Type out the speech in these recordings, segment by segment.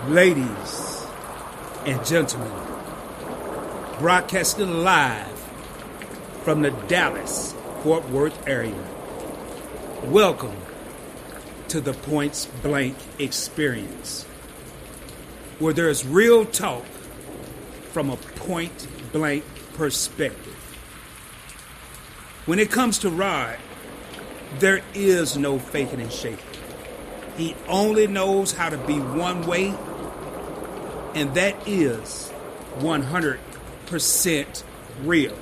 Ladies and gentlemen, broadcasting live from the Dallas-Fort Worth area. Welcome to the Point Blank Experience, where there's real talk from a point blank perspective. When it comes to Rod, there is no faking and shaking. He only knows how to be one way, and that is 100% real.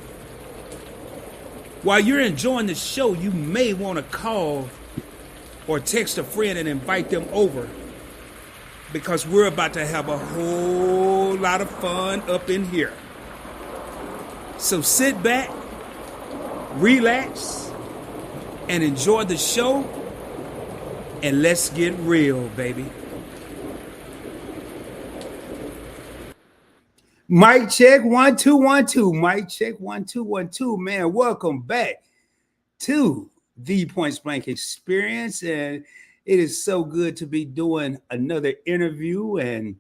While you're enjoying the show, you may want to call or text a friend and invite them over, because we're about to have a whole lot of fun up in here. So sit back, relax, and enjoy the show, and let's get real, baby. Mic check 1 2 1 2. Mic check 1 2 1 2. Man, welcome back to the Point Blank Experience, and it is so good to be doing another interview and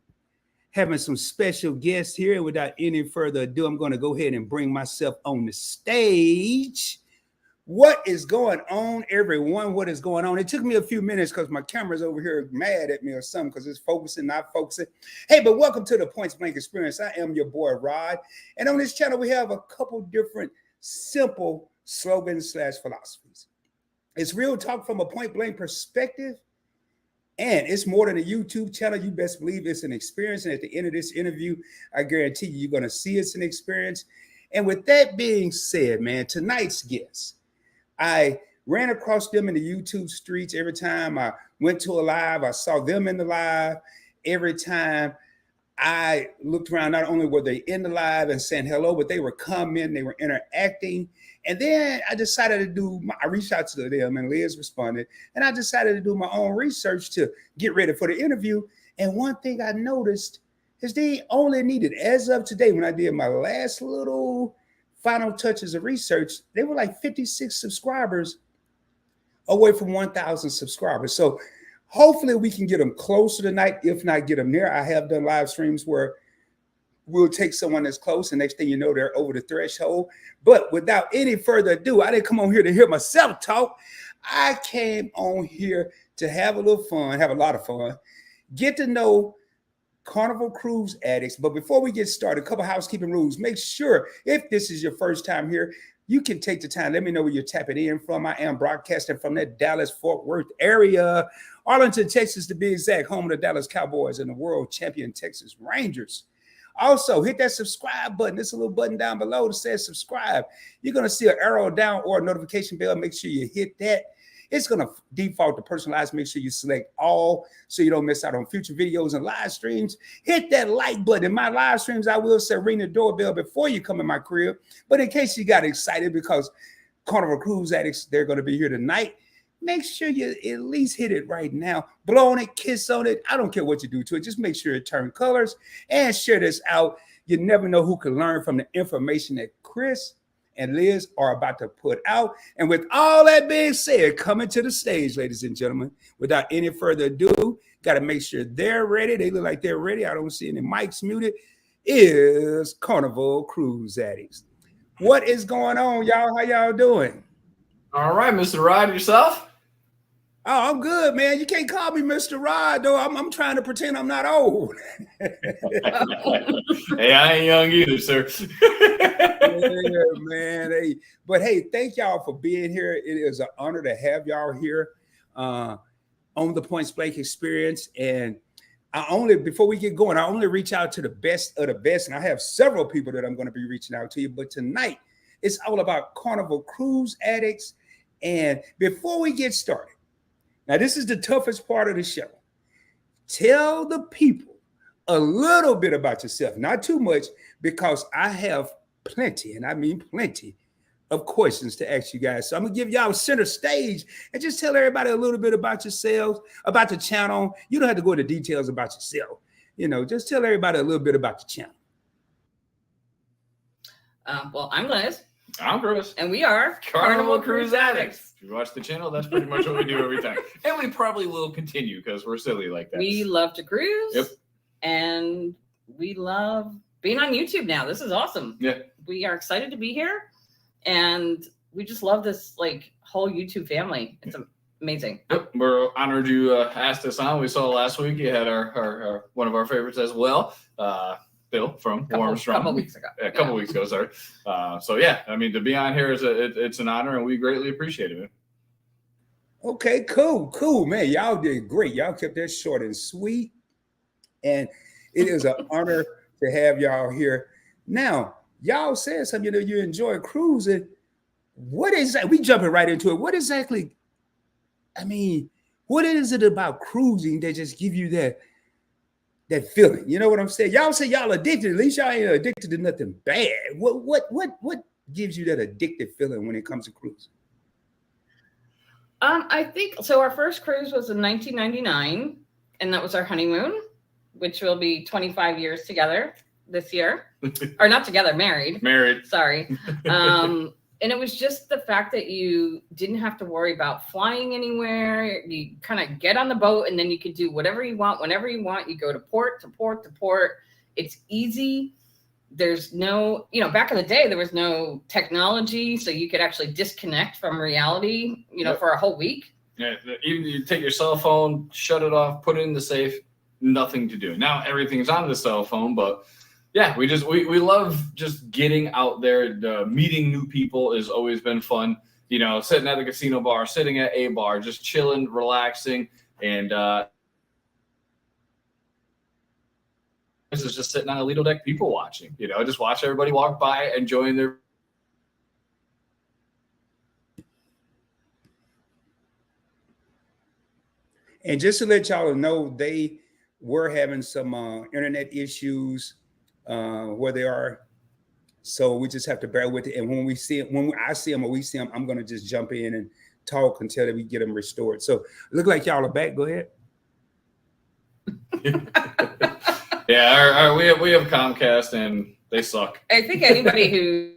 having some special guests here. And without any further ado, I'm going to go ahead and bring myself on the stage. What is going on, everyone? What is going on? It took me a few minutes because my camera's over here mad at me or something because it's focusing, not focusing. Hey, but welcome to the Point Blank Experience. I am your boy, Rod. And on this channel, we have a couple different simple slogans / philosophies. It's real talk from a point blank perspective. And it's more than a YouTube channel. You best believe it's an experience. And at the end of this interview, I guarantee you're going to see it's an experience. And with that being said, man, tonight's guest, I ran across them in the YouTube streets. Every time I went to a live, I saw them in the live. Every time I looked around, not only were they in the live and saying hello, but they were commenting, they were interacting. And then I decided to I reached out to them and Liz responded. And I decided to do my own research to get ready for the interview. And one thing I noticed is they only needed, as of today, when I did my last little final touches of research, they were like 56 subscribers away from 1,000 subscribers. So hopefully we can get them closer tonight, if not get them there. I have done live streams where we'll take someone that's close, and next thing you know, they're over the threshold. But without any further ado, I didn't come on here to hear myself talk. I came on here to have a little fun, have a lot of fun, get to know Carnival Cruise Addicts. But before we get started, a couple housekeeping rules. Make sure, if this is your first time here, you can take the time. Let me know where you're tapping in from. I am broadcasting from that Dallas-Fort Worth area, Arlington, Texas, to be exact, home of the Dallas Cowboys and the world champion Texas Rangers. Also, hit that subscribe button. There's a little button down below that says subscribe. You're going to see an arrow down or a notification bell. Make sure you hit that. It's going to default to personalized. Make sure you select all so you don't miss out on future videos and live streams. Hit that like button. In my live streams, I will say ring the doorbell before you come in my crib. But in case you got excited because Carnival Cruise Addicts, they're going to be here tonight, make sure you at least hit it right now. Blow on it, kiss on it. I don't care what you do to it. Just make sure it turns colors and share this out. You never know who can learn from the information that Chris and Liz are about to put out. And with all that being said, coming to the stage, ladies and gentlemen, without any further ado, got to make sure they're ready. They look like they're ready. I don't see any mics muted. Is Carnival Cruise Addicts. What is going on, y'all? How y'all doing? All right, Mr. Rod, yourself? Oh, I'm good, man. You can't call me Mr. Rod, though. I'm trying to pretend I'm not old. Hey, I ain't young either, sir. Yeah, man. Hey, but hey, thank y'all for being here. It is an honor to have y'all here on the Point Blank Experience. And before we get going, I only reach out to the best of the best. And I have several people that I'm going to be reaching out to you. But tonight, it's all about Carnival Cruise Addicts. And before we get started, now this is the toughest part of the show. Tell the people a little bit about yourself, not too much, because I have plenty, and I mean plenty, of questions to ask you guys. So I'm gonna give y'all center stage and just tell everybody a little bit about yourselves, about the channel. You don't have to go into details about yourself. You know, just tell everybody a little bit about the channel. Well, I'm Liz. I'm Chris. And we are Carnival Cruise Addicts. If you watch the channel, that's pretty much what we do every time. And we probably will continue because we're silly like that. We love to cruise. Yep. and we love being on YouTube now. This is awesome. Yeah. We are excited to be here, and we just love this like whole YouTube family. It's amazing. Yep, we're honored you asked us on. We saw last week you had our one of our favorites as well, Bill from Warmstrong. A couple weeks ago. Yeah, a couple weeks ago, sorry. So yeah, I mean, to be on here is it's an honor, and we greatly appreciate it. Okay, cool, man. Y'all did great. Y'all kept that short and sweet, and it is an honor to have y'all here. Now, y'all said something. You enjoy cruising. What is that? We jumping right into it. What exactly? I mean, what is it about cruising that just give you that feeling? You know what I'm saying? Y'all say y'all addicted. At least y'all ain't addicted to nothing bad. What gives you that addictive feeling when it comes to cruising? I think so. Our first cruise was in 1999, and that was our honeymoon, which will be 25 years together this year, or not together, married. Married. Sorry. And it was just the fact that you didn't have to worry about flying anywhere. You kind of get on the boat, and then you could do whatever you want, whenever you want. You go to port to port to port. It's easy. There's no, back in the day, there was no technology, so you could actually disconnect from reality, Yep. for a whole week. Yeah, even you take your cell phone, shut it off, put it in the safe, nothing to do. Now everything's on the cell phone, but yeah, we love just getting out there. Meeting new people has always been fun. Sitting at the casino bar, sitting at a bar, just chilling, relaxing, and this is just sitting on a Lido deck, people watching. Just watch everybody walk by, enjoying their. And just to let y'all know, they were having some internet issues where they are. So we just have to bear with it. And when I see them or we see them, I'm going to just jump in and talk until we get them restored. So look like y'all are back. Go ahead. Yeah, we have Comcast and they suck. I think anybody who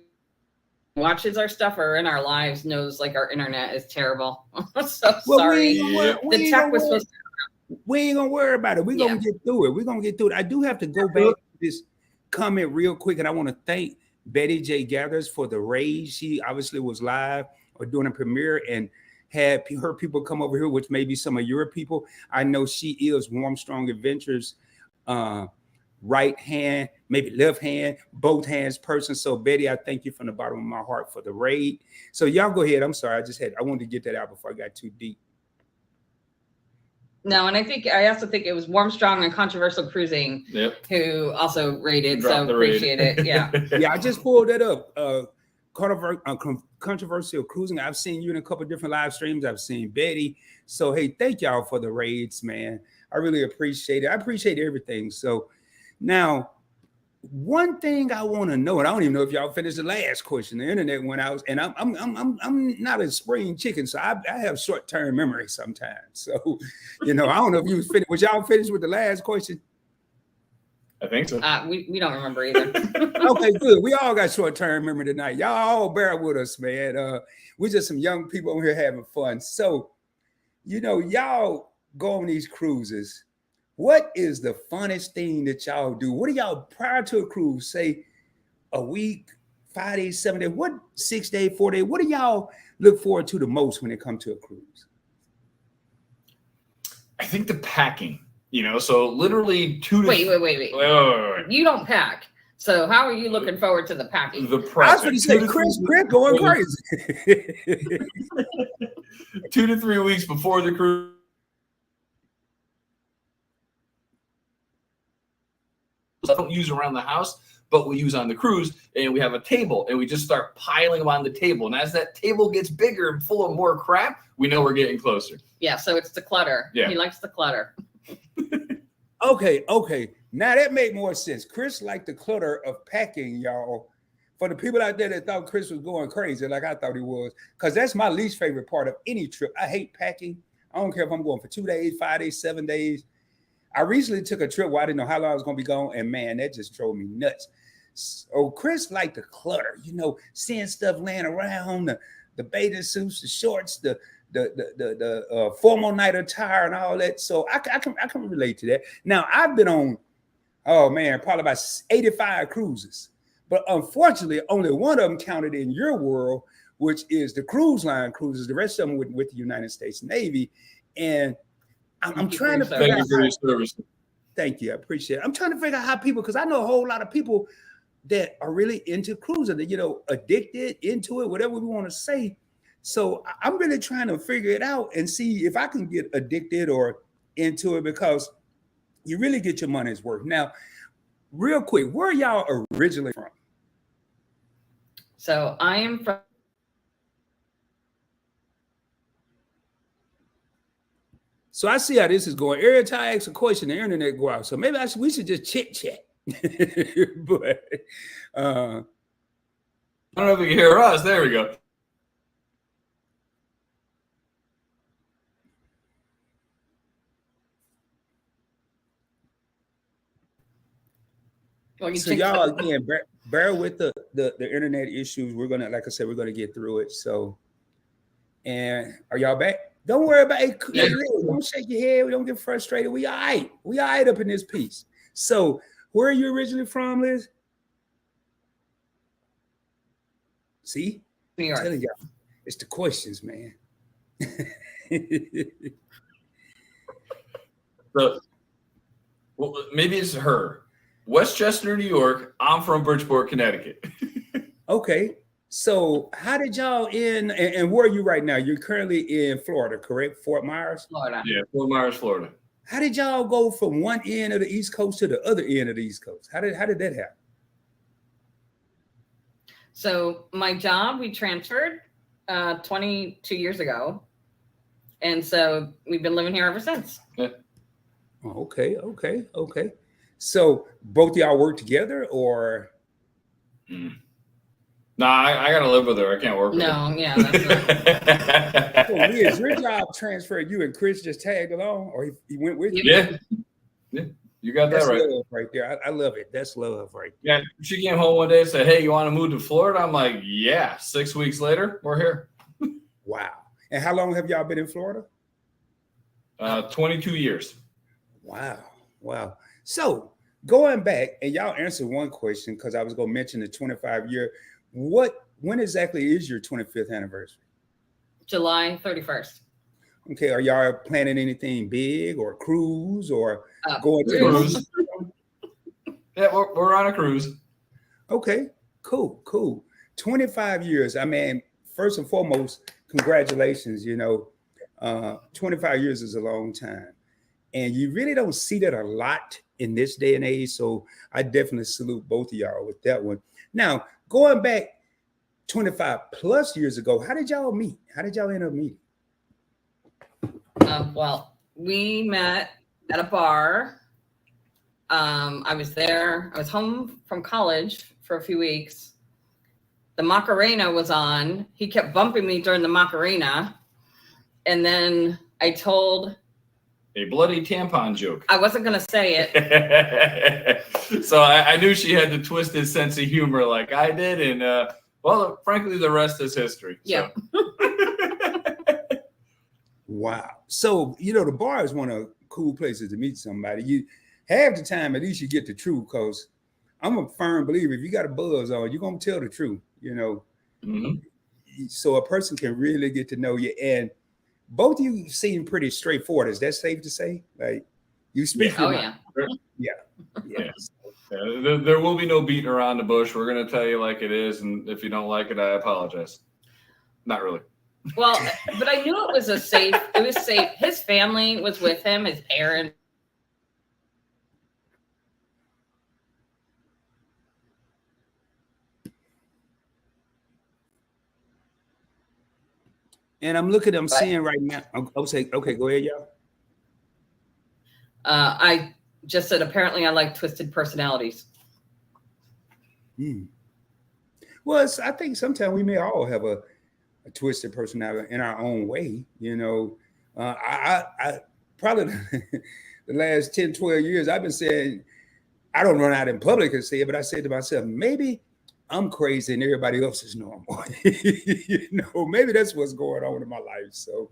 watches our stuff or in our lives knows like our internet is terrible. So sorry. The tech was supposed to. We ain't gonna worry about it. We're gonna get through it. I do have to go back to this comment real quick, and I want to thank Betty J. Gathers for the raid. She obviously was live or doing a premiere and had her people come over here, which may be some of your people. I know she is Warmstrong Adventures right hand, maybe left hand, both hands person. So Betty, I thank you from the bottom of my heart for the raid. So y'all go ahead. I'm sorry. I wanted to get that out before I got too deep. No, and I also think it was Warmstrong and Controversial Cruising who also rated. So appreciate it. Yeah. Yeah, I just pulled that up. Controversial Cruising. I've seen you in a couple of different live streams. I've seen Betty. So hey, thank y'all for the raids, man. I really appreciate it. I appreciate everything. So now, one thing I want to know, and I don't even know if y'all finished the last question. The internet went out, and I'm not a spring chicken, so I have short-term memory sometimes. So, I don't know if you was finished. Was y'all finished with the last question? I think so. We don't remember either. Okay, good. We all got short-term memory tonight. Y'all all bear with us, man. We're just some young people over here having fun. So, y'all go on these cruises. What is the funnest thing that y'all do? What do y'all prior to a cruise, say a week, 5 days, 7 days, 6 days, 4 days? What do y'all look forward to the most when it comes to a cruise? I think the packing, so literally 2 to Wait. You don't pack. So how are you looking forward to the packing? The prep. I was going to say, Chris going crazy. 2 to 3 weeks before the cruise. I don't use around the house, but we use on the cruise, and we have a table, and we just start piling them on the table. And as that table gets bigger and full of more crap, we know we're getting closer. Yeah, so it's the clutter. Yeah. He likes the clutter. Okay. Now that made more sense. Chris liked the clutter of packing, y'all. For the people out there that thought Chris was going crazy, like I thought he was, because that's my least favorite part of any trip. I hate packing. I don't care if I'm going for 2 days, 5 days, 7 days. I recently took a trip where I didn't know how long I was going to be gone, and man, that just drove me nuts. So Chris liked the clutter, seeing stuff laying around, the bathing suits, the shorts, the formal night attire, and all that. So I can relate to that. Now I've been on Oh man, probably about 85 cruises. But unfortunately, only one of them counted in your world, which is the cruise line cruises. The rest of them with the United States Navy. And I'm trying to figure out. Thank you for your service. Thank you. I appreciate it. I'm trying to figure out how people, because I know a whole lot of people that are really into cruising, that, addicted into it, whatever we want to say. So I'm really trying to figure it out and see if I can get addicted or into it, because you really get your money's worth. Now, real quick, where are y'all originally from? So I am from. So I see how this is going. Every time I ask a question, the internet go out. So maybe we should just chit chat. But I don't know if you can hear us. There we go. So y'all, again, bear with the internet issues. We're gonna, like I said, we're gonna get through it. So, and are y'all back? Don't worry about it. Yeah. Don't shake your head. We don't get frustrated. We all right. We all right up in this piece. So, where are you originally from, Liz? See? New York. I'm telling y'all, it's the questions, man. So, well, maybe it's her. Westchester, New York. I'm from Bridgeport, Connecticut. Okay. So how did y'all and where are you right now? You're currently in Florida, correct? Fort Myers? Florida. Yeah, Fort Myers, Florida. How did y'all go from one end of the East Coast to the other end of the East Coast? How did that happen? So my job, we transferred 22 years ago. And so we've been living here ever since. Yeah. Okay. So both of y'all work together or? Nah, I gotta live with her. I can't work with her. No, yeah, that's not. So Liz, your job transferred you and Chris just tagged along, or he went with you? Yeah, you got that right. Love right there. I love it. That's love right there. Yeah, she came home one day and said, "Hey, you want to move to Florida?" I'm like, "Yeah." 6 weeks later, we're here. Wow. And how long have y'all been in Florida? 22 years. Wow. So going back, and y'all answered one question because I was going to mention the 25-year. When exactly is your 25th anniversary? July 31st. Okay. Are y'all planning anything big or cruise or going to cruise? Yeah, we're on a cruise. Okay, cool. 25 years. I mean, first and foremost, congratulations. 25 years is a long time. And you really don't see that a lot in this day and age. So I definitely salute both of y'all with that one. Now, going back 25 plus years ago, how did y'all meet? How did y'all end up meeting? Well, we met at a bar. I was there. I was home from college for a few weeks. The Macarena was on. He kept bumping me during the Macarena. And then I told... a bloody tampon joke. I wasn't going to say it. So I knew she had the twisted sense of humor like I did. And, well, frankly, the rest is history. Yeah. So. Wow. So, the bar is one of the cool places to meet somebody. You half the time, at least you get the truth, because I'm a firm believer. If you got a buzz on, you're going to tell the truth, Mm-hmm. So a person can really get to know you. And both of you seem pretty straightforward. Is that safe to say? Like, you speak. Yeah. Yeah. There will be no beating around the bush. We're going to tell you like it is. And if you don't like it, I apologize. Not really. Well, but I knew it was safe. His family was with him, his parents. And I'm looking, I'm seeing right now. I'll say, okay, go ahead, y'all. I just said, apparently I like twisted personalities. Well, I think sometimes we may all have a twisted personality in our own way. I probably the last 10, 12 years, I've been saying, I don't run out in public and say it, but I say to myself, maybe I'm crazy and everybody else is normal. Maybe that's what's going on in my life. So,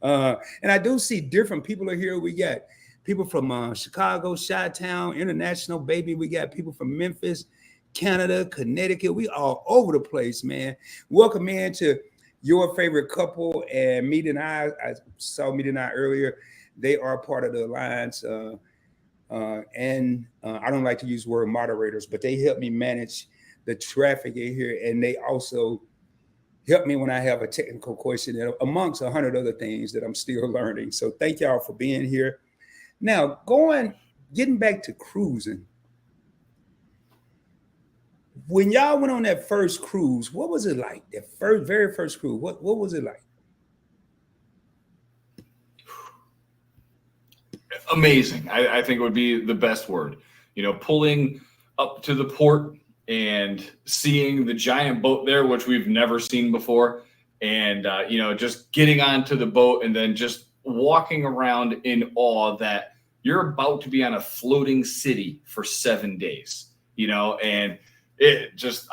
and I do see different people are here. We got people from Chicago, Chi-Town, International, baby. We got people from Memphis, Canada, Connecticut. We all over the place, man. Welcome in to your favorite couple and Meet and I saw Meet and I earlier. They are part of the alliance. And I don't like to use the word moderators, but they help me manage the traffic in here. And they also help me when I have a technical question, and amongst 100 other things that I'm still learning. So thank y'all for being here. Now, getting back to cruising. When y'all went on that first cruise, what was it like? That very first cruise, what was it like? Amazing. I think it would be the best word. You know, pulling up to the port and seeing the giant boat there, which we've never seen before, and you know, just getting onto the boat and then just walking around in awe that you're about to be on a floating city for 7 days. You know, and it just.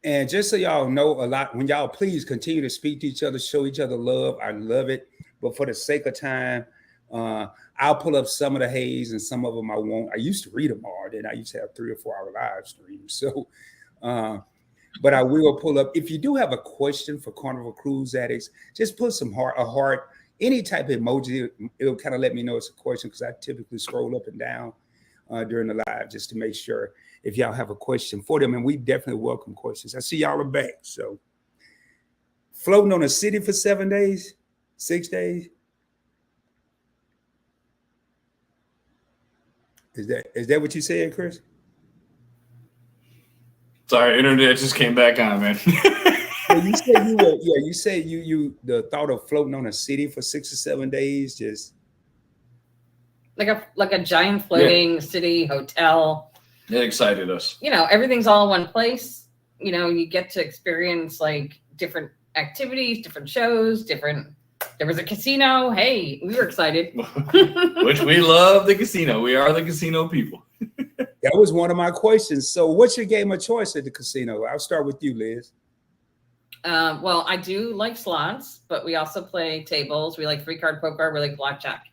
And just so y'all know, a lot, when y'all please continue to speak to each other, show each other love. I love it. But for the sake of time, I'll pull up some of the haze and some of them I won't. I used to read them all. Then I used to have 3 or 4 hour live streams. So, but I will pull up. If you do have a question for Carnival Cruise Addicts, just put a heart, any type of emoji. It'll kind of let me know it's a question, because I typically scroll up and down during the live just to make sure if y'all have a question for them, and we definitely welcome questions. I see y'all are back. So floating on a city for 7 days, 6 days. Is that what you said, Chris? Sorry, internet just came back on, man. Well, you said you were, you said you the thought of floating on a city for 6 or 7 days, just like a giant floating city hotel. It excited us. You know, everything's all in one place. You know, you get to experience like different activities, different shows, there was a casino. Hey, we were excited. Which we love the casino. We are the casino people. That was one of my questions. So what's your game of choice at the casino? I'll start with you, Liz. Well, I do like slots, but we also play tables. We like 3-card poker. We like blackjack.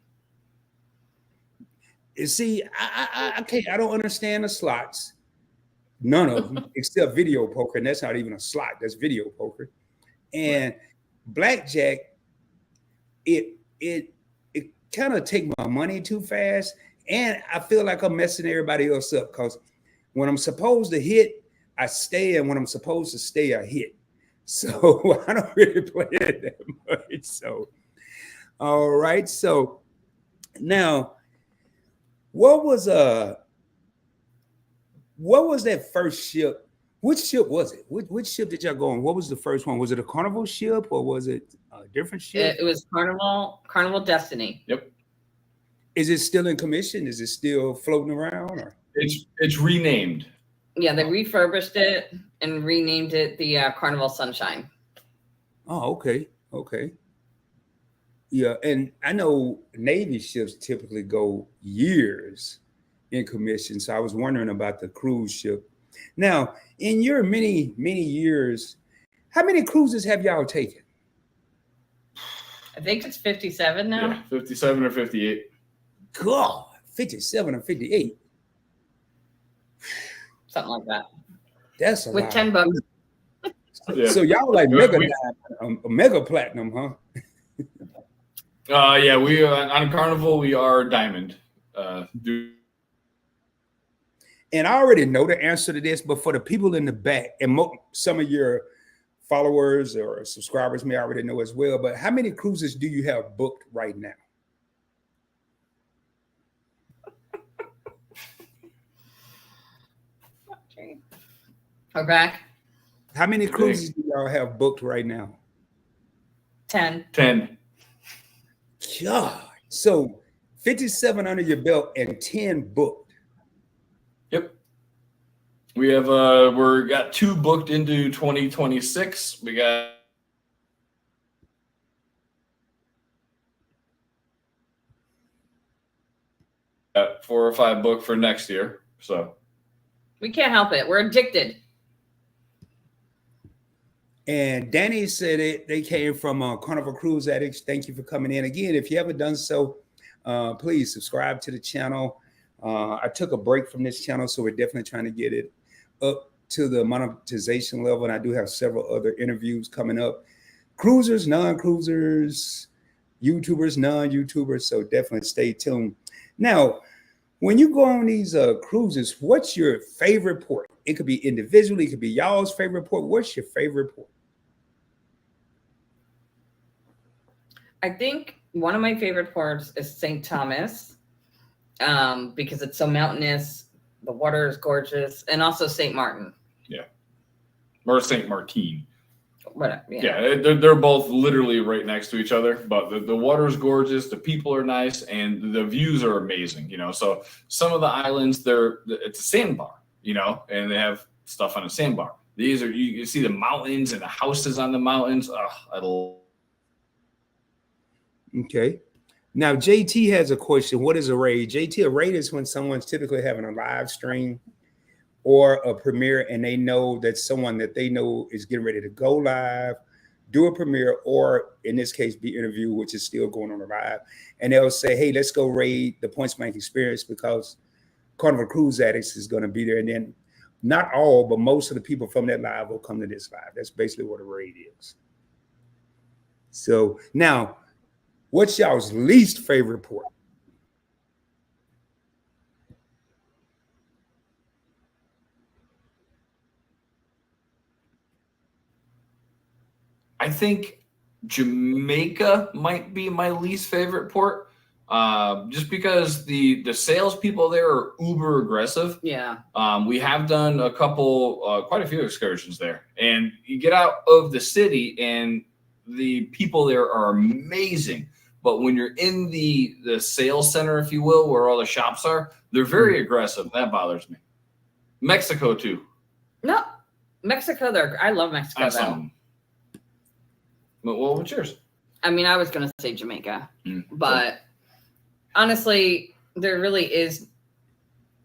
You see, I can't. I don't understand the slots. None of them, except video poker, and that's not even a slot. That's video poker. And blackjack, it kind of take my money too fast, and I feel like I'm messing everybody else up, because when I'm supposed to hit, I stay, and when I'm supposed to stay, I hit. So I don't really play it that much. So, all right. So now, what was that first ship? Which ship was it? Which ship did y'all go on? What was the first one? Was it a Carnival ship, or was it a different ship? It was Carnival Destiny. Yep. Is it still in commission? Is it still floating around? Or? It's renamed. Yeah, they refurbished it and renamed it the Carnival Sunshine. Oh, okay. Okay. Yeah, and I know Navy ships typically go years in commission, so I was wondering about the cruise ship. Now, in your many years, how many cruises have y'all taken? I think it's 57 now. Yeah, 57 or 58. God, 57 or 58. Something like that. That's a with lot. $10. Yeah. So y'all like mega platinum, huh? Yeah, we on Carnival we are diamond. And I already know the answer to this, but for the people in the back, and some of your followers or subscribers may already know as well, but how many cruises do you have booked right now? We're back. How many cruises do y'all have booked right now? 10. God. So 57 under your belt and 10 booked. Yep. We have got 2 booked into 2026. We got got 4 or 5 booked for next year. So We can't help it. We're addicted. And Danny said they came from Carnival Cruise Addicts. Thank you for coming in. Again, if you haven't done so, please subscribe to the channel. I took a break from this channel, so we're definitely trying to get it up to the monetization level. And I do have several other interviews coming up. Cruisers, non-cruisers, YouTubers, non-YouTubers. So definitely stay tuned. Now, when you go on these cruises, what's your favorite port? It could be individually, it could be y'all's favorite port. What's your favorite port? I think one of my favorite ports is St. Thomas, because it's so mountainous. The water is gorgeous, and also St. Martin. Yeah, or St. Martin. Whatever. Yeah, they're both literally right next to each other, but the water is gorgeous, the people are nice, and the views are amazing. You know, so some of the islands, it's a sandbar, you know, and they have stuff on a sandbar. These are you see the mountains and the houses on the mountains. Okay. Now, JT has a question. What is a raid? JT, a raid is when someone's typically having a live stream or a premiere, and they know that someone that they know is getting ready to go live, do a premiere, or in this case, be interviewed, which is still going on live. And they'll say, hey, let's go raid the Points Blank Experience because Carnival Cruise Addicts is going to be there. And then not all, but most of the people from that live will come to this live. That's basically what a raid is. So now, what's y'all's least favorite port? I think Jamaica might be my least favorite port, just because the salespeople there are uber aggressive. Yeah. We have done quite a few excursions there, and you get out of the city, and the people there are amazing. But when you're in the sales center, if you will, where all the shops are, they're very aggressive. That bothers me. Mexico too. No, Mexico. I love Mexico though. But what's yours? I mean, I was going to say Jamaica, but honestly, there really is.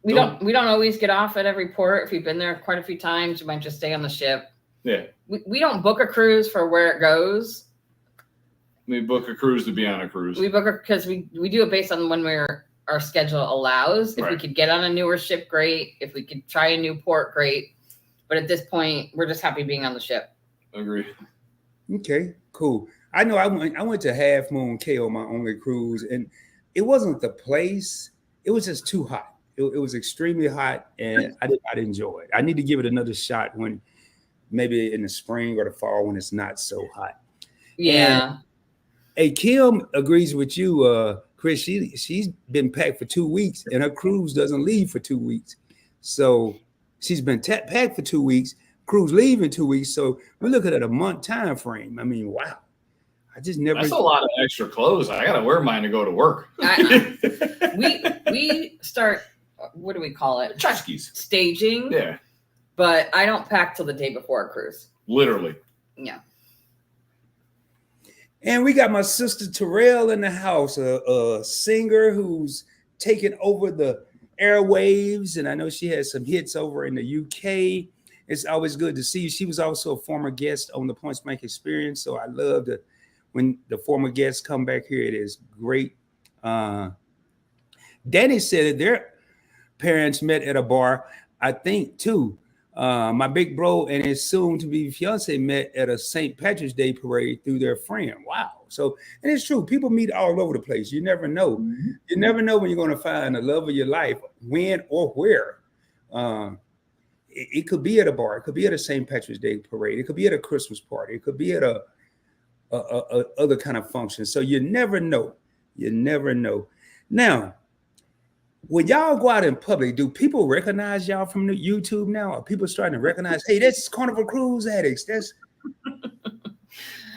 We don't always get off at every port. If you've been there quite a few times, you might just stay on the ship. Yeah. We don't book a cruise for where it goes. We book a cruise to be on a cruise. We book it because we do it based on when our schedule allows. If we could get on a newer ship, great. If we could try a new port, great. But at this point, we're just happy being on the ship. Agree. Okay, cool. I know I went to Half Moon Cay on my only cruise, and it wasn't the place. It was just too hot. It was extremely hot, and I did not enjoy it. I need to give it another shot when maybe in the spring or the fall when it's not so hot. Yeah. And, hey, Kim agrees with you, Chris. She's been packed for 2 weeks, and her cruise doesn't leave for 2 weeks. So she's been packed for 2 weeks. Cruise leave in 2 weeks. So we're looking at a month time frame. I mean, wow. I just never. That's a lot of extra clothes. I gotta wear mine to go to work. We start. What do we call it? Tchotchkes. Staging. Yeah. But I don't pack till the day before a cruise. Literally. Yeah. And we got my sister Terrell in the house, a singer who's taken over the airwaves, and I know she has some hits over in the UK. It's always good to see you. She was also a former guest on the Points Blank Experience, so I love that when the former guests come back here. It is great. Danny said that their parents met at a bar, I think, too. My big bro and his soon-to-be fiance met at a St. Patrick's Day parade through their friend. Wow. So, and it's true. People meet all over the place. You never know. Mm-hmm. You never know when you're going to find the love of your life, when or where. It could be at a bar. It could be at a St. Patrick's Day parade. It could be at a Christmas party. It could be at a other kind of function. So you never know. You never know. Now, when y'all go out in public, do people recognize y'all from the YouTube now? Are people starting to recognize, hey, that's Carnival Cruise Addicts? That's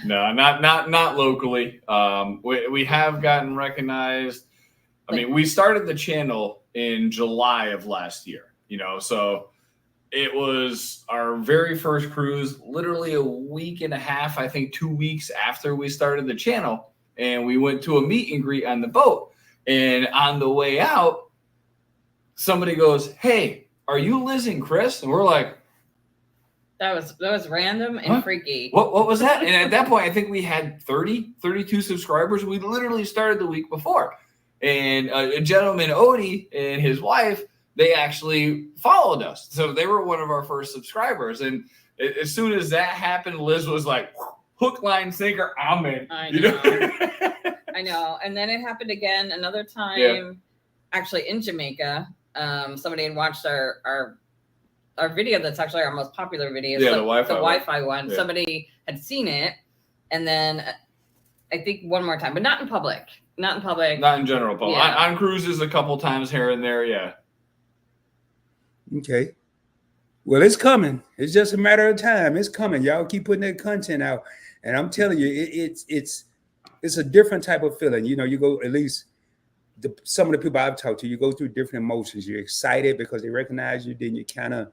no, not locally. We have gotten recognized. I mean, we started the channel in July of last year, you know, so it was our very first cruise, literally a week and a half, I think 2 weeks after we started the channel. And we went to a meet and greet on the boat. And on the way out, somebody goes, hey, are you Liz and Chris? And we're like, that was random and freaky. What was that? And at that point, I think we had 32 subscribers. We literally started the week before. And a gentleman, Odie, and his wife, they actually followed us. So they were one of our first subscribers. And as soon as that happened, Liz was like, hook, line, sinker, I'm in. I know. I know. And then it happened again another time, actually in Jamaica. Somebody had watched our video. That's actually our most popular video. Yeah, so the Wi-Fi one. Yeah. Somebody had seen it. And then I think one more time, but not in public. Not in public. Not in general public. Yeah. On cruises a couple times here and there, yeah. Okay. Well, it's coming. It's just a matter of time. It's coming. Y'all keep putting that content out. And I'm telling you, it's a different type of feeling. You know, you go, at least some of the people I've talked to, you go through different emotions. You're excited because they recognize you, then you kind of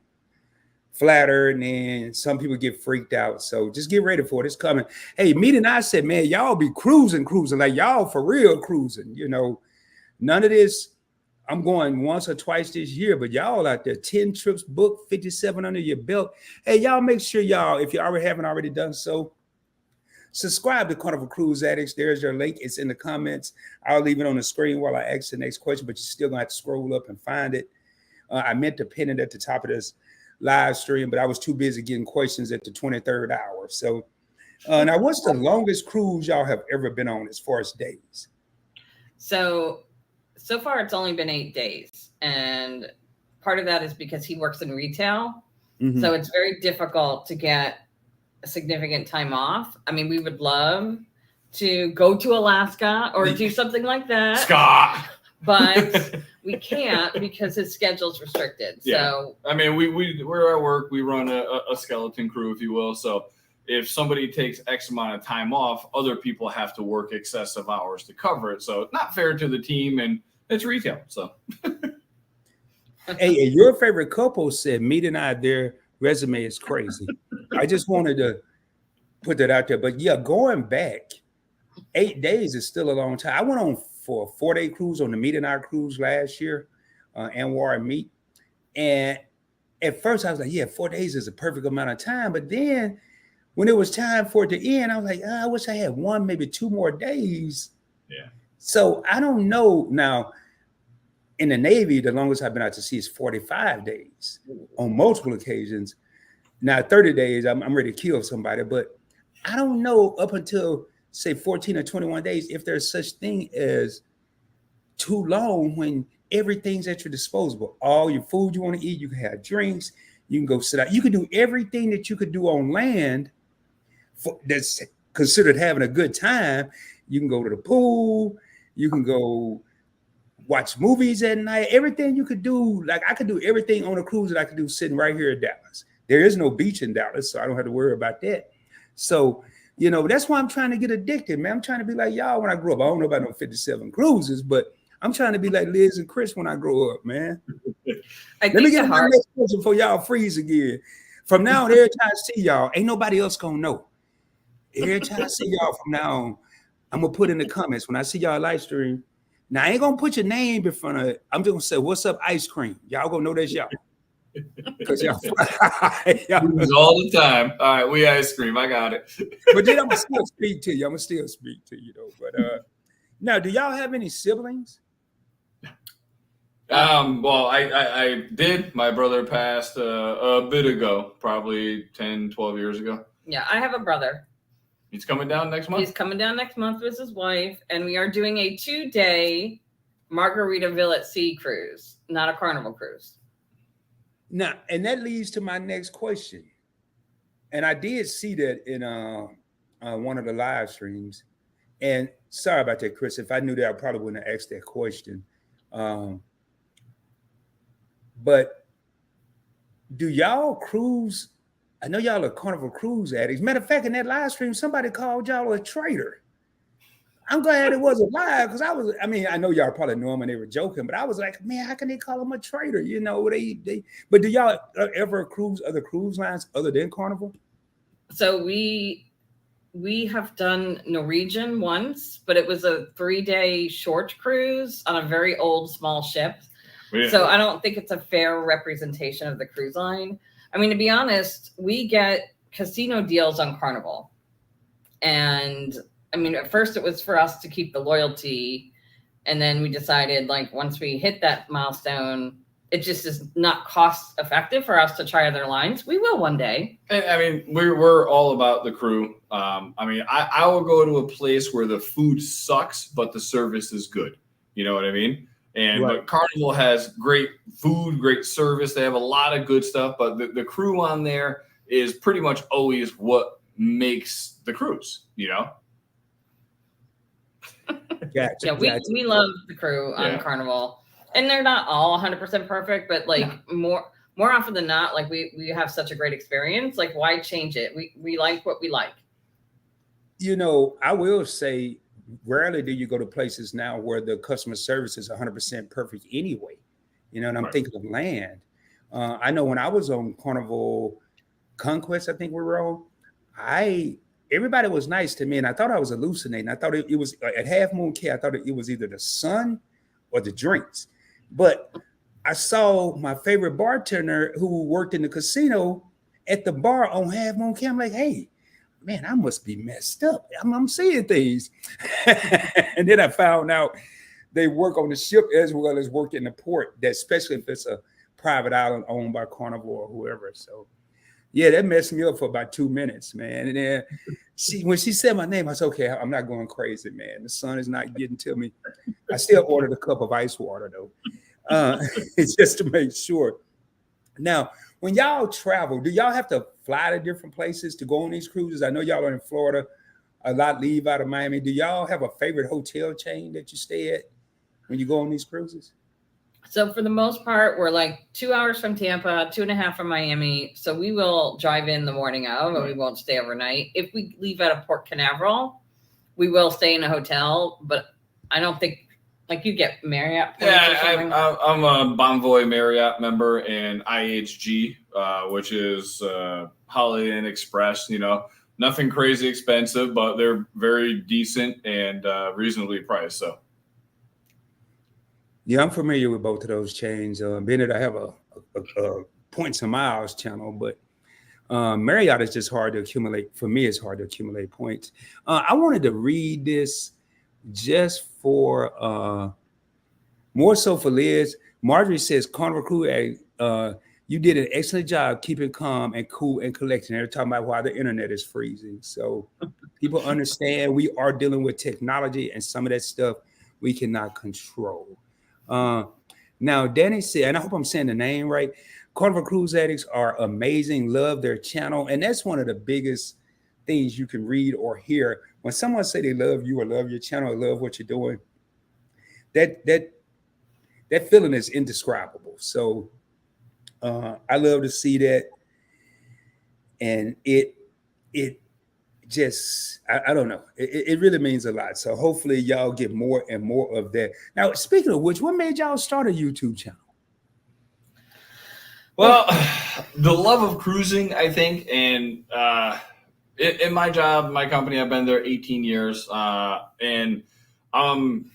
flattered, and then some people get freaked out. So just get ready for it. It's coming. Hey, Meet and I said, man, y'all be cruising, like y'all for real cruising. You know, none of this. I'm going once or twice this year, but y'all out there, 10 trips booked, 57 under your belt. Hey, y'all make sure y'all, if you haven't already done so, subscribe to Carnival Cruise Addicts. There's your link. It's in the comments. I'll leave it on the screen while I ask the next question, but you're still gonna have to scroll up and find it. I meant to pin it at the top of this live stream, but I was too busy getting questions at the 23rd hour. So now, what's the longest cruise y'all have ever been on as far as days? So far, it's only been 8 days. And part of that is because he works in retail. Mm-hmm. So it's very difficult to get a significant time off. I mean, we would love to go to Alaska or do something like that. Scott! But we can't because his schedule's restricted. Yeah. So I mean, we're at work. We run a skeleton crew, if you will. So if somebody takes X amount of time off, other people have to work excessive hours to cover it. So not fair to the team, and it's retail. So Hey, your favorite couple said Meet and I, their resume is crazy. I just wanted to put that out there. But yeah, going back, 8 days is still a long time. I went on for a 4-day cruise on the Meet and I cruise last year, Anwar and Meet. And at first I was like, yeah, 4 days is a perfect amount of time. But then when it was time for it to end, I was like, I wish I had 1, maybe 2 more days. Yeah. So I don't know. Now, in the Navy, the longest I've been out to sea is 45 days on multiple occasions. Now, 30 days, I'm ready to kill somebody. But I don't know up until, say, 14 or 21 days if there's such thing as too long when everything's at your disposal. All your food you want to eat, you can have drinks, you can go sit out. You can do everything that you could do on land that's considered having a good time. You can go to the pool. You can go watch movies at night. Everything you could do, like I could do everything on a cruise that I could do sitting right here in Dallas. There is no beach in Dallas, so I don't have to worry about that. So, you know, that's why I'm trying to get addicted, man. I'm trying to be like y'all when I grow up. I don't know about no 57 cruises, but I'm trying to be like Liz and Chris when I grow up, man. Let me get my next question before y'all freeze again. From now on, every time I see y'all, ain't nobody else gonna know. Every time I see y'all from now on, I'm gonna put in the comments when I see y'all live stream. Now I ain't gonna put your name in front of it. I'm just gonna say, "What's up, ice cream?" Y'all gonna know that's y'all. Because y'all all the time. All right, we ice cream. I got it. But then I'm gonna still speak to you. Though. But now, do y'all have any siblings? Well, I did. My brother passed a bit ago, probably 10, 12 years ago. Yeah, I have a brother. He's coming down next month? He's coming down next month with his wife, and we are doing a 2-day Margaritaville at Sea cruise, not a Carnival cruise. Now, and that leads to my next question. And I did see that in one of the live streams. And sorry about that, Chris. If I knew that, I probably wouldn't have asked that question. But do y'all cruise? I know y'all are Carnival Cruise Addicts. Matter of fact, in that live stream, somebody called y'all a traitor. I'm glad it wasn't live because I know y'all probably know him and they were joking, but I was like, man, how can they call him a traitor? You know, but do y'all ever cruise other cruise lines other than Carnival? So we have done Norwegian once, but it was a 3-day short cruise on a very old small ship. So I don't think it's a fair representation of the cruise line. I mean, to be honest, we get casino deals on Carnival. And I mean, at first it was for us to keep the loyalty. And then we decided, like, once we hit that milestone, it just is not cost effective for us to try other lines. We will one day. And, I mean, we're all about the crew. I mean, I will go to a place where the food sucks, but the service is good. You know what I mean? And Right. But Carnival has great food, great service. They have a lot of good stuff, but the crew on there is pretty much always what makes the cruise, you know? Gotcha, Yeah, we love the crew on Carnival. And they're not all 100% perfect, but like more often than not, like we have such a great experience. Like, why change it? We like what we like. You know, I will say, rarely do you go to places now where the customer service is 100% perfect anyway. You know, and I'm thinking of land. I know when I was on Carnival Conquest, I think we were on, everybody was nice to me, and I thought I was hallucinating. I thought it was at Half Moon Cay. I thought it was either the sun or the drinks. But I saw my favorite bartender who worked in the casino at the bar on Half Moon Cay. I'm like, hey, man, I must be messed up. I'm seeing things. And then I found out they work on the ship as well as work in the port, that especially if it's a private island owned by Carnival or whoever. So yeah, that messed me up for about 2 minutes, man. And then when she said my name, I said, okay, I'm not going crazy, man. The sun is not getting to me. I still ordered a cup of ice water, though, just to make sure. Now, when y'all travel, do y'all have to fly to different places to go on these cruises? I know y'all are in Florida. A lot leave out of Miami. Do y'all have a favorite hotel chain that you stay at when you go on these cruises? So for the most part, we're like 2 hours from Tampa, 2.5 from Miami. So we will drive in the morning of, and we won't stay overnight. If we leave out of Port Canaveral, we will stay in a hotel. But I don't think, like, you get Marriott points or something. I'm a Bonvoy Marriott member and IHG, which is Holiday Inn Express. You know, nothing crazy expensive, but they're very decent and reasonably priced. So. Yeah, I'm familiar with both of those chains. Being that I have a points and miles channel, but Marriott is just hard to accumulate. For me, it's hard to accumulate points. I wanted to read this just for more so for Liz. Marjorie says, Carnival Cruz, you did an excellent job keeping calm and cool and collecting. They're talking about why the internet is freezing. So people understand we are dealing with technology, and some of that stuff we cannot control. Now, Danny said, and I hope I'm saying the name right, Carnival Cruise Addicts are amazing, love their channel. And that's one of the biggest things you can read or hear. When someone say they love you or love your channel or love what you're doing, that feeling is indescribable. So I love to see that. And it just, I don't know. It really means a lot. So hopefully y'all get more and more of that. Now, speaking of which, what made y'all start a YouTube channel? Well, the love of cruising, I think. And in my job, my company, I've been there 18 years. And I'm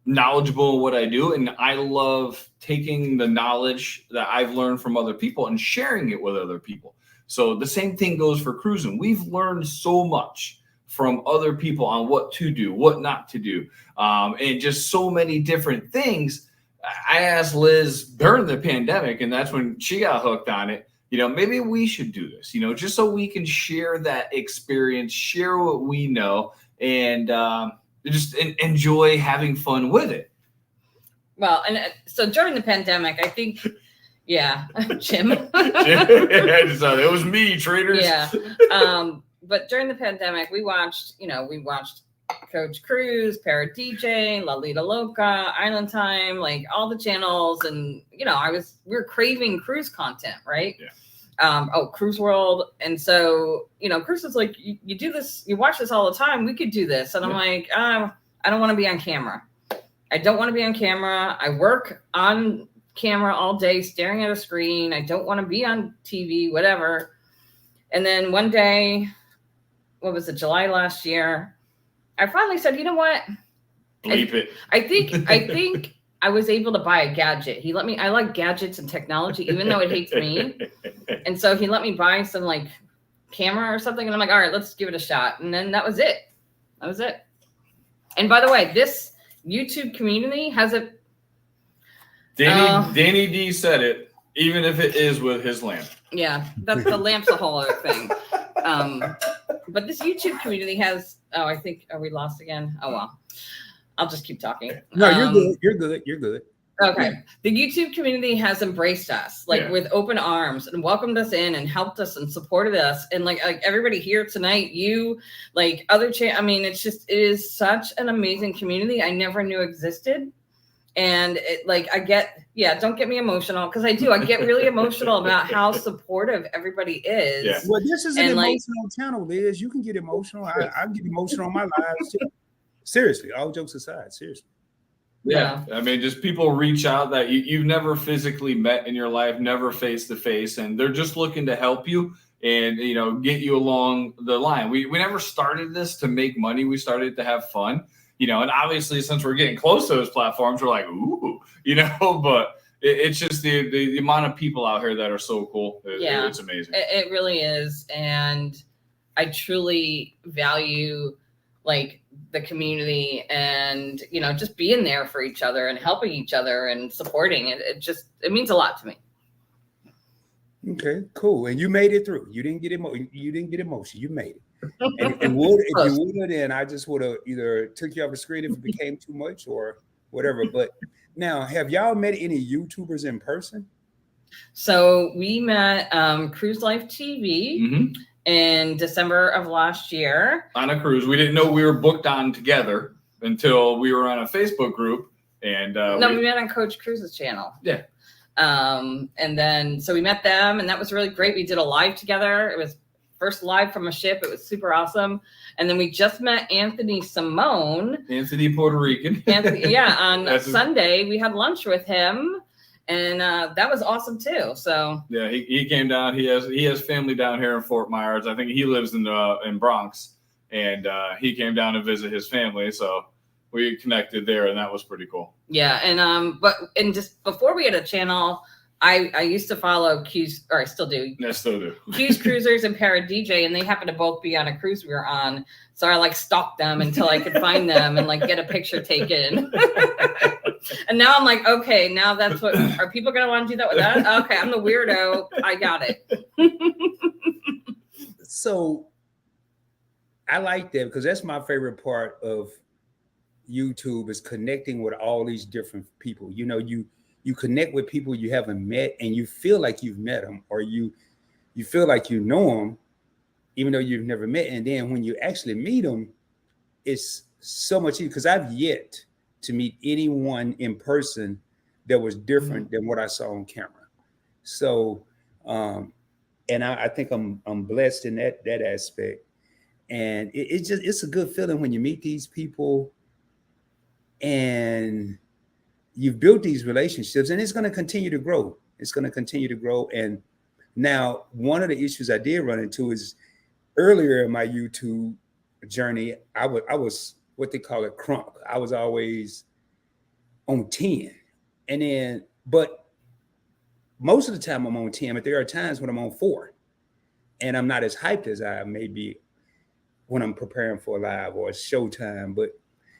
knowledgeable in what I do. And I love taking the knowledge that I've learned from other people and sharing it with other people. So the same thing goes for cruising. We've learned so much from other people on what to do, what not to do, and just so many different things. I asked Liz during the pandemic, and that's when she got hooked on it. You know, maybe we should do this, you know, just so we can share that experience, share what we know, and just enjoy having fun with it. Well, and so during the pandemic, I think... Yeah, Jim. It was me, traders. Yeah. But during the pandemic, we watched Coach Cruz, Para DJ, La Lita Loca, Island Time, like all the channels. And, you know, we were craving cruise content, right? Yeah. Cruise World. And so, you know, Cruz was like, you do this, you watch this all the time. We could do this. And I'm like, I don't want to be on camera. I don't want to be on camera. I work on camera all day staring at a screen. I don't want to be on TV, whatever. And then one day, what was it, July last year, I finally said, you know what? Bleep it. I think I was able to buy a gadget. He let me. I like gadgets and technology, even though it hates me. And so he let me buy some like camera or something, and I'm like, all right, let's give it a shot. And then that was it. That was it. And by the way, this YouTube community has a. Danny D said it, even if it is with his lamp. Yeah, that's the lamp's a whole other thing. But this YouTube community has. Oh, I think are we lost again? Oh well, I'll just keep talking. No, you're good. You're good. You're good. Okay. The YouTube community has embraced us with open arms and welcomed us in and helped us and supported us. And like everybody here tonight, you like other I mean, it is such an amazing community I never knew existed. And I get, don't get me emotional because I get really emotional about how supportive everybody is. Yeah. Well, this is an emotional channel, Liz. You can get emotional. I get emotional on my lives too. Seriously, all jokes aside, seriously. Yeah. I mean, just people reach out that you've never physically met in your life, never face to face, and they're just looking to help you and, get you along the line. We never started this to make money. We started to have fun, and obviously since we're getting close to those platforms, we're like, ooh, but it's just the amount of people out here that are so cool. It's amazing. It really is. And I truly value the community and, just being there for each other and helping each other and supporting it. It means a lot to me. Okay, cool. And you made it through. You didn't get emotional. You made it. And if you would, then I just would have either took you off the screen if it became too much or whatever. But now, have y'all met any YouTubers in person? So we met Cruise Life TV. Mm-hmm. In December of last year. On a cruise. We didn't know we were booked on together until we were on a Facebook group. And we met on Coach Cruise's channel. Yeah. And then, so we met them and that was really great. We did a live together. It was first live from a ship. It was super awesome. And then we just met Anthony Simone. Anthony Puerto Rican. On Sunday, we had lunch with him. And that was awesome too. So yeah, he came down. He has family down here in Fort Myers. I think he lives in Bronx, and he came down to visit his family. So we connected there, and that was pretty cool. Yeah, and just before we had a channel, I used to follow Q's, or I still do. I still do. Q's Cruisers and Para DJ, and they happened to both be on a cruise we were on. So I stalked them until I could find them and get a picture taken. And now I'm like, okay, now that's what, are people going to want to do that with that? Okay, I'm the weirdo. I got it. So I like that because that's my favorite part of YouTube is connecting with all these different people. You connect with people you haven't met and you feel like you've met them or you feel like you know them, even though you've never met. And then when you actually meet them, it's so much easier because I've yet to meet anyone in person that was different than what I saw on camera. So, and I think I'm blessed in that aspect. And it's a good feeling when you meet these people and you've built these relationships and it's going to continue to grow. It's going to continue to grow. And now one of the issues I did run into is earlier in my YouTube journey, I was what they call it crunk. I was always on 10. And then, but most of the time I'm on 10, but there are times when I'm on 4 and I'm not as hyped as I may be when I'm preparing for a live or a showtime.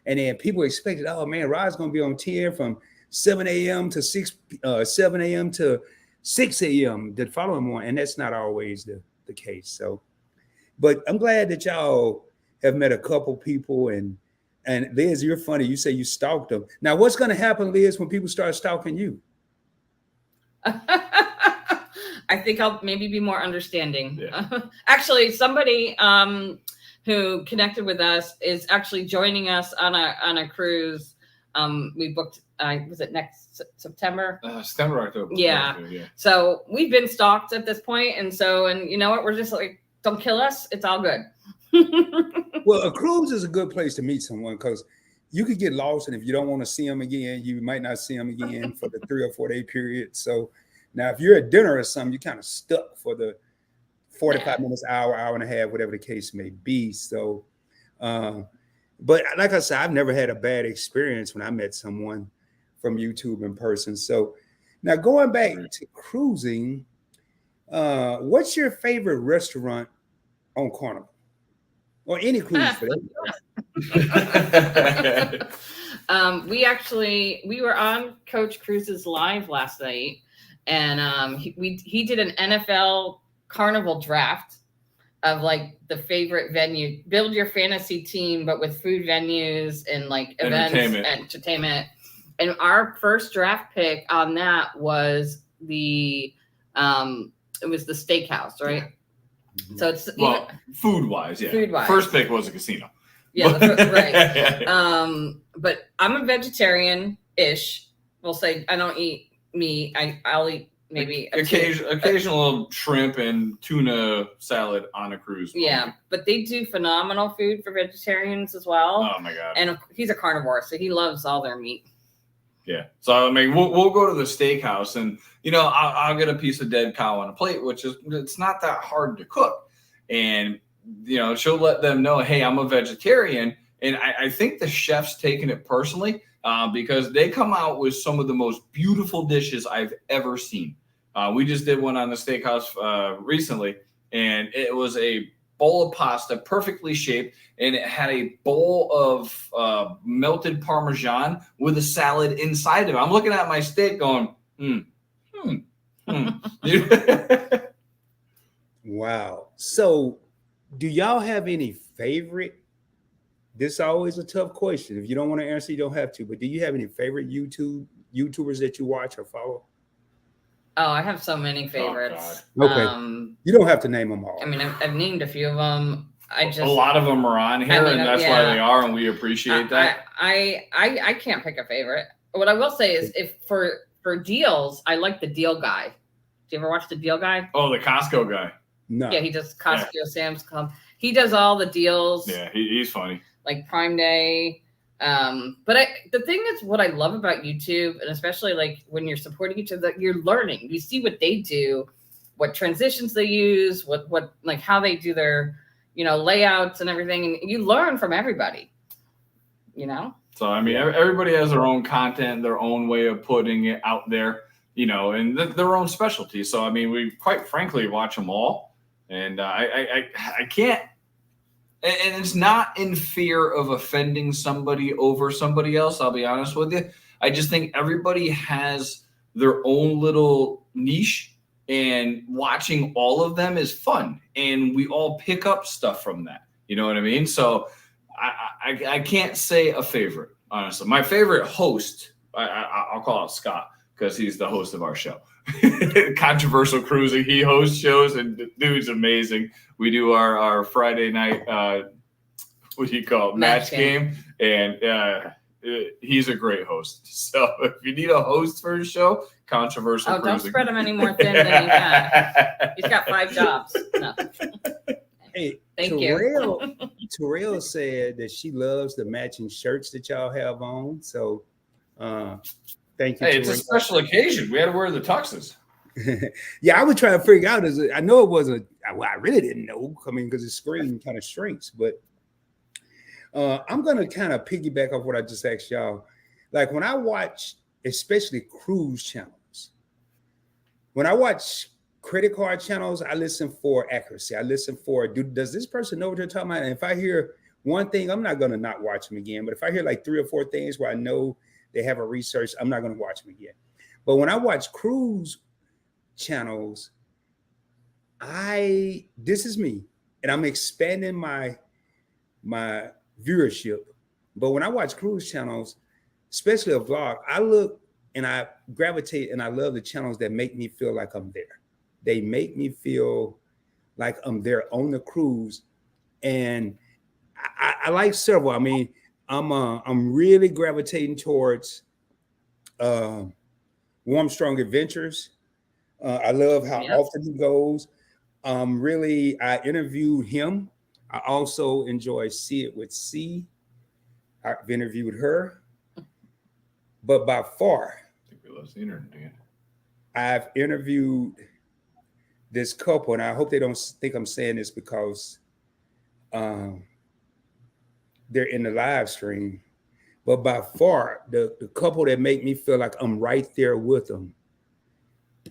And then people expected, oh man, Rod's going to be on 10 from 7 a.m. to 7 a.m. to 6 a.m. the following morning. And that's not always the case. So, but I'm glad that y'all have met a couple people and Liz, you're funny. You say you stalked them. Now, what's going to happen, Liz, when people start stalking you? I think I'll maybe be more understanding. Yeah. Actually, somebody who connected with us is actually joining us on a cruise. We booked. Was it next September? September, October. Yeah. So we've been stalked at this point, and you know what? We're just like, don't kill us. It's all good. Well, a cruise is a good place to meet someone because you could get lost, and if you don't want to see them again, you might not see them again for the 3 or 4 day period. So now, if you're at dinner or something, you're kind of stuck for the 45 minutes, hour and a half, whatever the case may be. So, but like I said, I've never had a bad experience when I met someone from YouTube in person. So now going back to cruising, what's your favorite restaurant on Carnival or any cruise for that? We were on Coach Cruz's live last night, and he did an NFL Carnival draft of like the favorite venue, build your fantasy team, but with food venues and like events, entertainment. And our first draft pick on that was the steakhouse, right? Mm-hmm. So it's food wise, yeah. Food wise, first pick was a casino. Yeah, right. But I'm a vegetarian-ish. We'll say I don't eat meat. I'll eat maybe occasional shrimp and tuna salad on a cruise. Yeah, but they do phenomenal food for vegetarians as well. Oh my god! And he's a carnivore, so he loves all their meat. Yeah, so I mean, we'll go to the steakhouse, and I'll get a piece of dead cow on a plate, which it's not that hard to cook, and she'll let them know, hey, I'm a vegetarian, and I think the chef's taking it personally because they come out with some of the most beautiful dishes I've ever seen. We just did one on the steakhouse recently, and it was a bowl of pasta, perfectly shaped, and it had a bowl of melted Parmesan with a salad inside of it. I'm looking at my steak going, Wow. So do y'all have any favorite? This is always a tough question. If you don't want to answer, you don't have to. But do you have any favorite YouTubers that you watch or follow? Oh, I have so many favorites. Okay. You don't have to name them all. I mean, I've named a few of them. A lot of them are on here, and that's why they are, and we appreciate that. I can't pick a favorite. What I will say is, if for deals, I like the Deal Guy. Do you ever watch the Deal Guy? Oh, the Costco guy. No. Yeah, he does Costco, Sam's Club. He does all the deals. Yeah, he's funny. Like Prime Day. But the thing is, what I love about YouTube, and especially like when you're supporting each other, you're learning. You see what they do, what transitions they use, what like how they do their layouts and everything, and you learn from everybody. So I mean, everybody has their own content, their own way of putting it out there, and their own specialty. So I mean, we quite frankly watch them all, and I can't. And it's not in fear of offending somebody over somebody else. I'll be honest with you. I just think everybody has their own little niche, and watching all of them is fun. And we all pick up stuff from that. You know what I mean? So I can't say a favorite, honestly. My favorite host, I'll call it Scott because he's the host of our show. Controversial Cruising. He hosts shows, and the dude's amazing. We do our Friday night, what do you call it? Match game. And he's a great host. So if you need a host for a show, Controversial Cruising. Don't spread him any more thin than he got. He's got 5 jobs. No. Hey, Thank you. Terrell said that she loves the matching shirts that y'all have on. So thank you. Hey, it's a special occasion. We had to wear the tuxes. Yeah, I was trying to figure out. I know it wasn't. Well, I really didn't know. I mean, because the screen kind of shrinks. But I'm gonna kind of piggyback off what I just asked y'all. Like when I watch, especially cruise channels, when I watch credit card channels, I listen for accuracy. I listen for does this person know what they're talking about? And if I hear one thing, I'm not gonna not watch them again. But if I hear like 3 or 4 things where I know they have a research, I'm not gonna watch them again. But when I watch cruise channels, this is me, and I'm expanding my viewership. But when I watch cruise channels, especially a vlog, I look and I gravitate, and I love the channels that make me feel like I'm there. They make me feel like I'm there on the cruise, and I like several. I mean, I'm really gravitating towards Warm Strong Adventures. I love how often he goes. I interviewed him. I also enjoy See It with C. I've interviewed her. But by far, I think we lost the internet again. I've interviewed this couple, and I hope they don't think I'm saying this because they're in the live stream. But by far, the couple that make me feel like I'm right there with them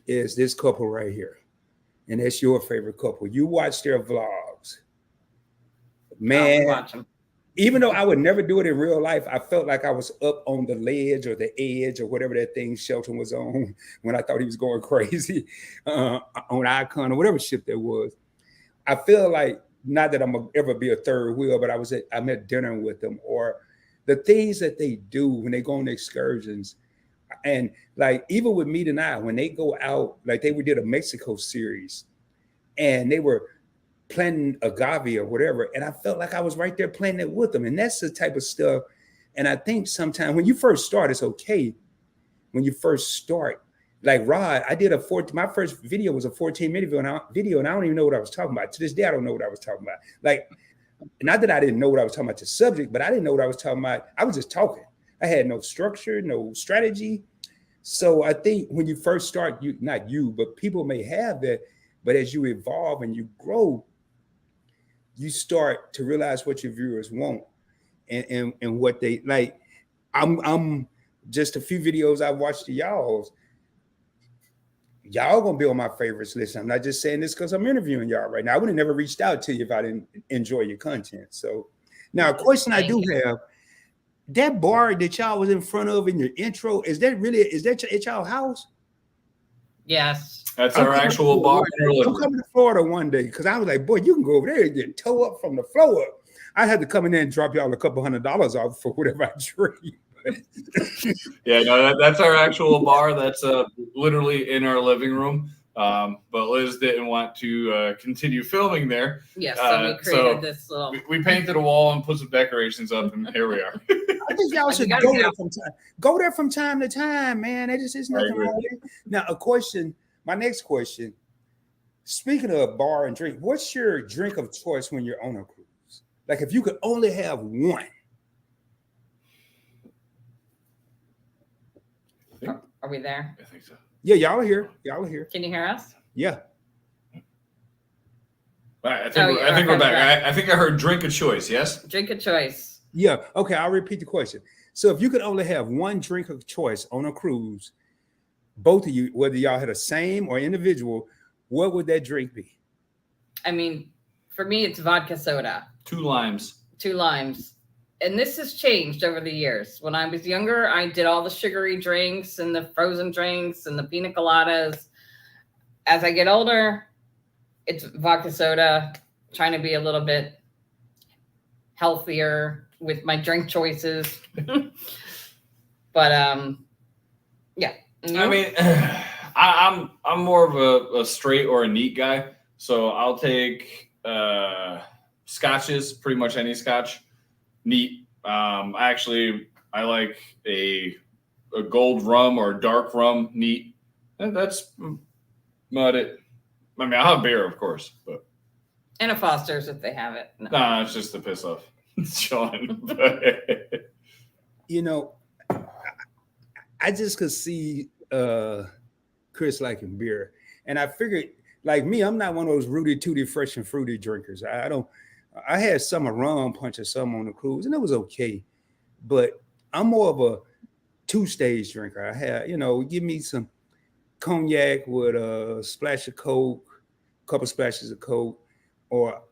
is this couple right here. And that's your favorite couple. You watch their vlogs. Man, watch them. Even though I would never do it in real life, I felt like I was up on the ledge or the edge or whatever that thing Shelton was on when I thought he was going crazy on Icon or whatever ship that was. I feel like, not that I'm gonna ever be a third wheel, but I'm at dinner with them, or the things that they do when they go on excursions. And like, even with Meet and I, when they go out, like they did a Mexico series and they were planting agave or whatever. And I felt like I was right there planting it with them. And that's the type of stuff. And I think sometimes when you first start, it's okay. When you first start, like Rod, I did my first video was a 14-minute video, and I don't even know what I was talking about. To this day, I don't know what I was talking about. Like, not that I didn't know what I was talking about the subject, but I didn't know what I was talking about. I was just talking. I had no structure, no strategy. So I think when you first start, not you, but people may have that, but as you evolve and you grow, you start to realize what your viewers want and what they like. I'm just a few videos I watched of y'all gonna be on my favorites list. I'm not just saying this because I'm interviewing y'all right now. I would have never reached out to you if I didn't enjoy your content. So now a question I do have, that bar that y'all was in front of in your intro, is that at y'all house? Yes. That's our actual bar. I'm coming to Florida one day because I was like, boy, you can go over there and get toe up from the floor up. I had to come in there and drop y'all a couple $100 off for whatever I drink. Yeah, no, that's our actual bar. That's literally in our living room. But Liz didn't want to continue filming there. Yes, so we created this little. We painted a wall and put some decorations up, and here we are. I think y'all should go there from time to time, man. It just is nothing wrong with it. Now, my next question. Speaking of bar and drink, what's your drink of choice when you're on a cruise? Like, if you could only have one. Are we there? I think so. Yeah, y'all are here. Y'all are here. Can you hear us? Yeah. All right, I think we're back. I think I heard drink of choice. Yes. Drink of choice. Yeah. Okay. I'll repeat the question. So, if you could only have one drink of choice on a cruise, both of you, whether y'all had the same or individual, what would that drink be? I mean, for me, it's vodka soda. 2 limes. 2 limes. And this has changed over the years. When I was younger, I did all the sugary drinks and the frozen drinks and the pina coladas. As I get older, it's vodka soda, trying to be a little bit healthier with my drink choices. But yeah. I mean, I'm more of a straight or a neat guy. So I'll take scotches, pretty much any scotch. Neat. I like a gold rum or dark rum. Neat. And that's about it. I mean, I'll have beer, of course, but and a Foster's if they have it. No, it's just to piss off Sean. You know, I just could see Chris liking beer, and I figured, like me, I'm not one of those Rudy Tooty fresh and fruity drinkers. I had some rum punch or some on the cruise, and it was okay. But I'm more of a 2-stage drinker. I had, give me some cognac with a splash of Coke, a couple splashes of Coke, or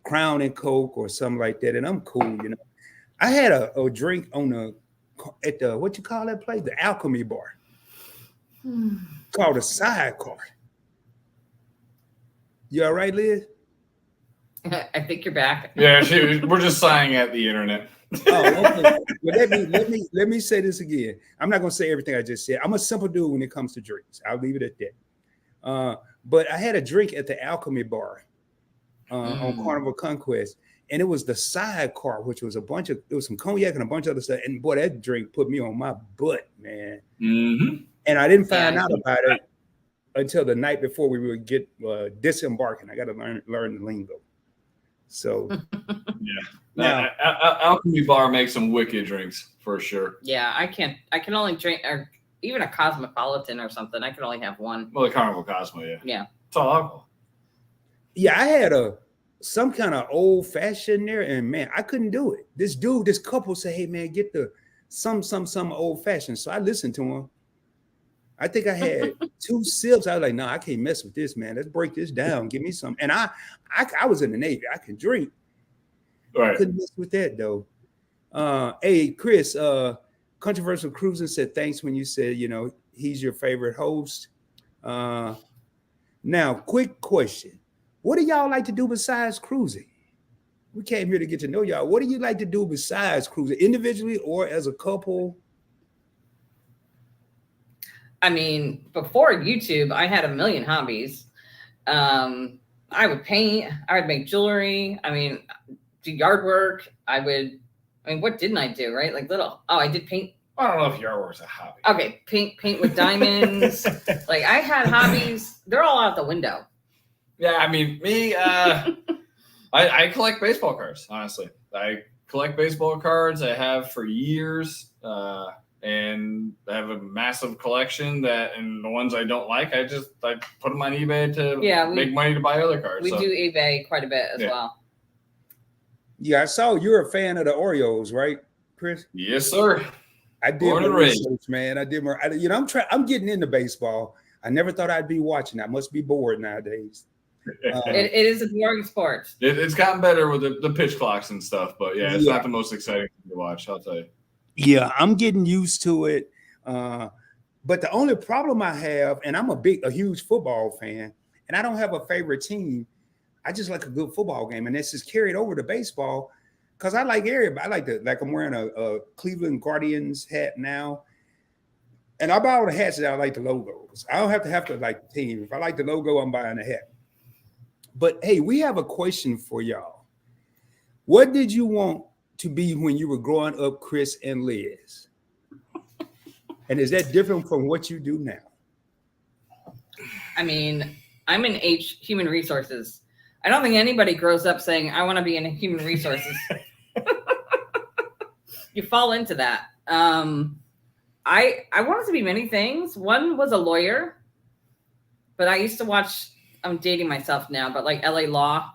Crown and Coke or something like that, and I'm cool, I had a drink at the what you call that place? The Alchemy Bar. Called a sidecar. You all right, Liz? I think you're back. Yeah, we're just sighing at the internet. Oh, okay. Well, let me say this again. I'm not gonna say everything I just said. I'm a simple dude when it comes to drinks. I'll leave it at that. But I had a drink at the Alchemy Bar on Carnival Conquest, and it was the sidecar, which was some cognac and a bunch of other stuff. And boy, that drink put me on my butt, man. Mm-hmm. And I didn't find out about it until the night before we would get disembarking. I got to learn the lingo. So, yeah. Now, Alchemy Bar makes some wicked drinks for sure. Yeah, I can only drink, or even a Cosmopolitan or something. I can only have one. Well, the Carnival Cosmo, yeah. Yeah. It's all alcohol. Yeah, I had a some kind of old fashioned there, and man, I couldn't do it. This couple said, "Hey man, get the some old fashioned." So I listened to him. I think I had 2 sips. I was like, "No, I can't mess with this, man. Let's break this down. Give me some." And I was in the Navy. I can drink. Right. I couldn't mess with that though. Hey, Chris, Controversial Cruising said thanks when you said, he's your favorite host. Now, quick question. What do y'all like to do besides cruising? We came here to get to know y'all. What do you like to do besides cruising, individually or as a couple? I mean, before YouTube, I had a million hobbies. I would paint. I would make jewelry. I mean, do yard work. What didn't I do, right? I did paint. I don't know if yard work's a hobby. Okay, paint with diamonds. Like, I had hobbies. They're all out the window. Yeah, I mean, me, I collect baseball cards, honestly. I collect baseball cards. I have for years. And I have a massive collection and the ones I don't like, I put them on eBay to make money to buy other cards. We do eBay quite a bit as well. Yeah, I saw you're a fan of the Orioles, right, Chris? Yes, sir. I did my research, man. I'm getting into baseball. I never thought I'd be watching. I must be bored nowadays. It is a boring sport. It's gotten better with the pitch clocks and stuff, but it's not the most exciting thing to watch, I'll tell you. Yeah, I'm getting used to it. But the only problem I have, and I'm a huge football fan, and I don't have a favorite team. I just like a good football game, and this is carried over to baseball because I like everybody. I'm wearing a Cleveland Guardians hat now, and I buy all the hats that I like the logos. I don't have to like the team. If I like the logo, I'm buying the hat. But hey, we have a question for y'all. What did you want to be when you were growing up, Chris and Liz? And is that different from what you do now? I mean, I'm in human resources. I don't think anybody grows up saying, I want to be in human resources. You fall into that. I wanted to be many things. One was a lawyer, but I used to watch, I'm dating myself now, but like LA Law,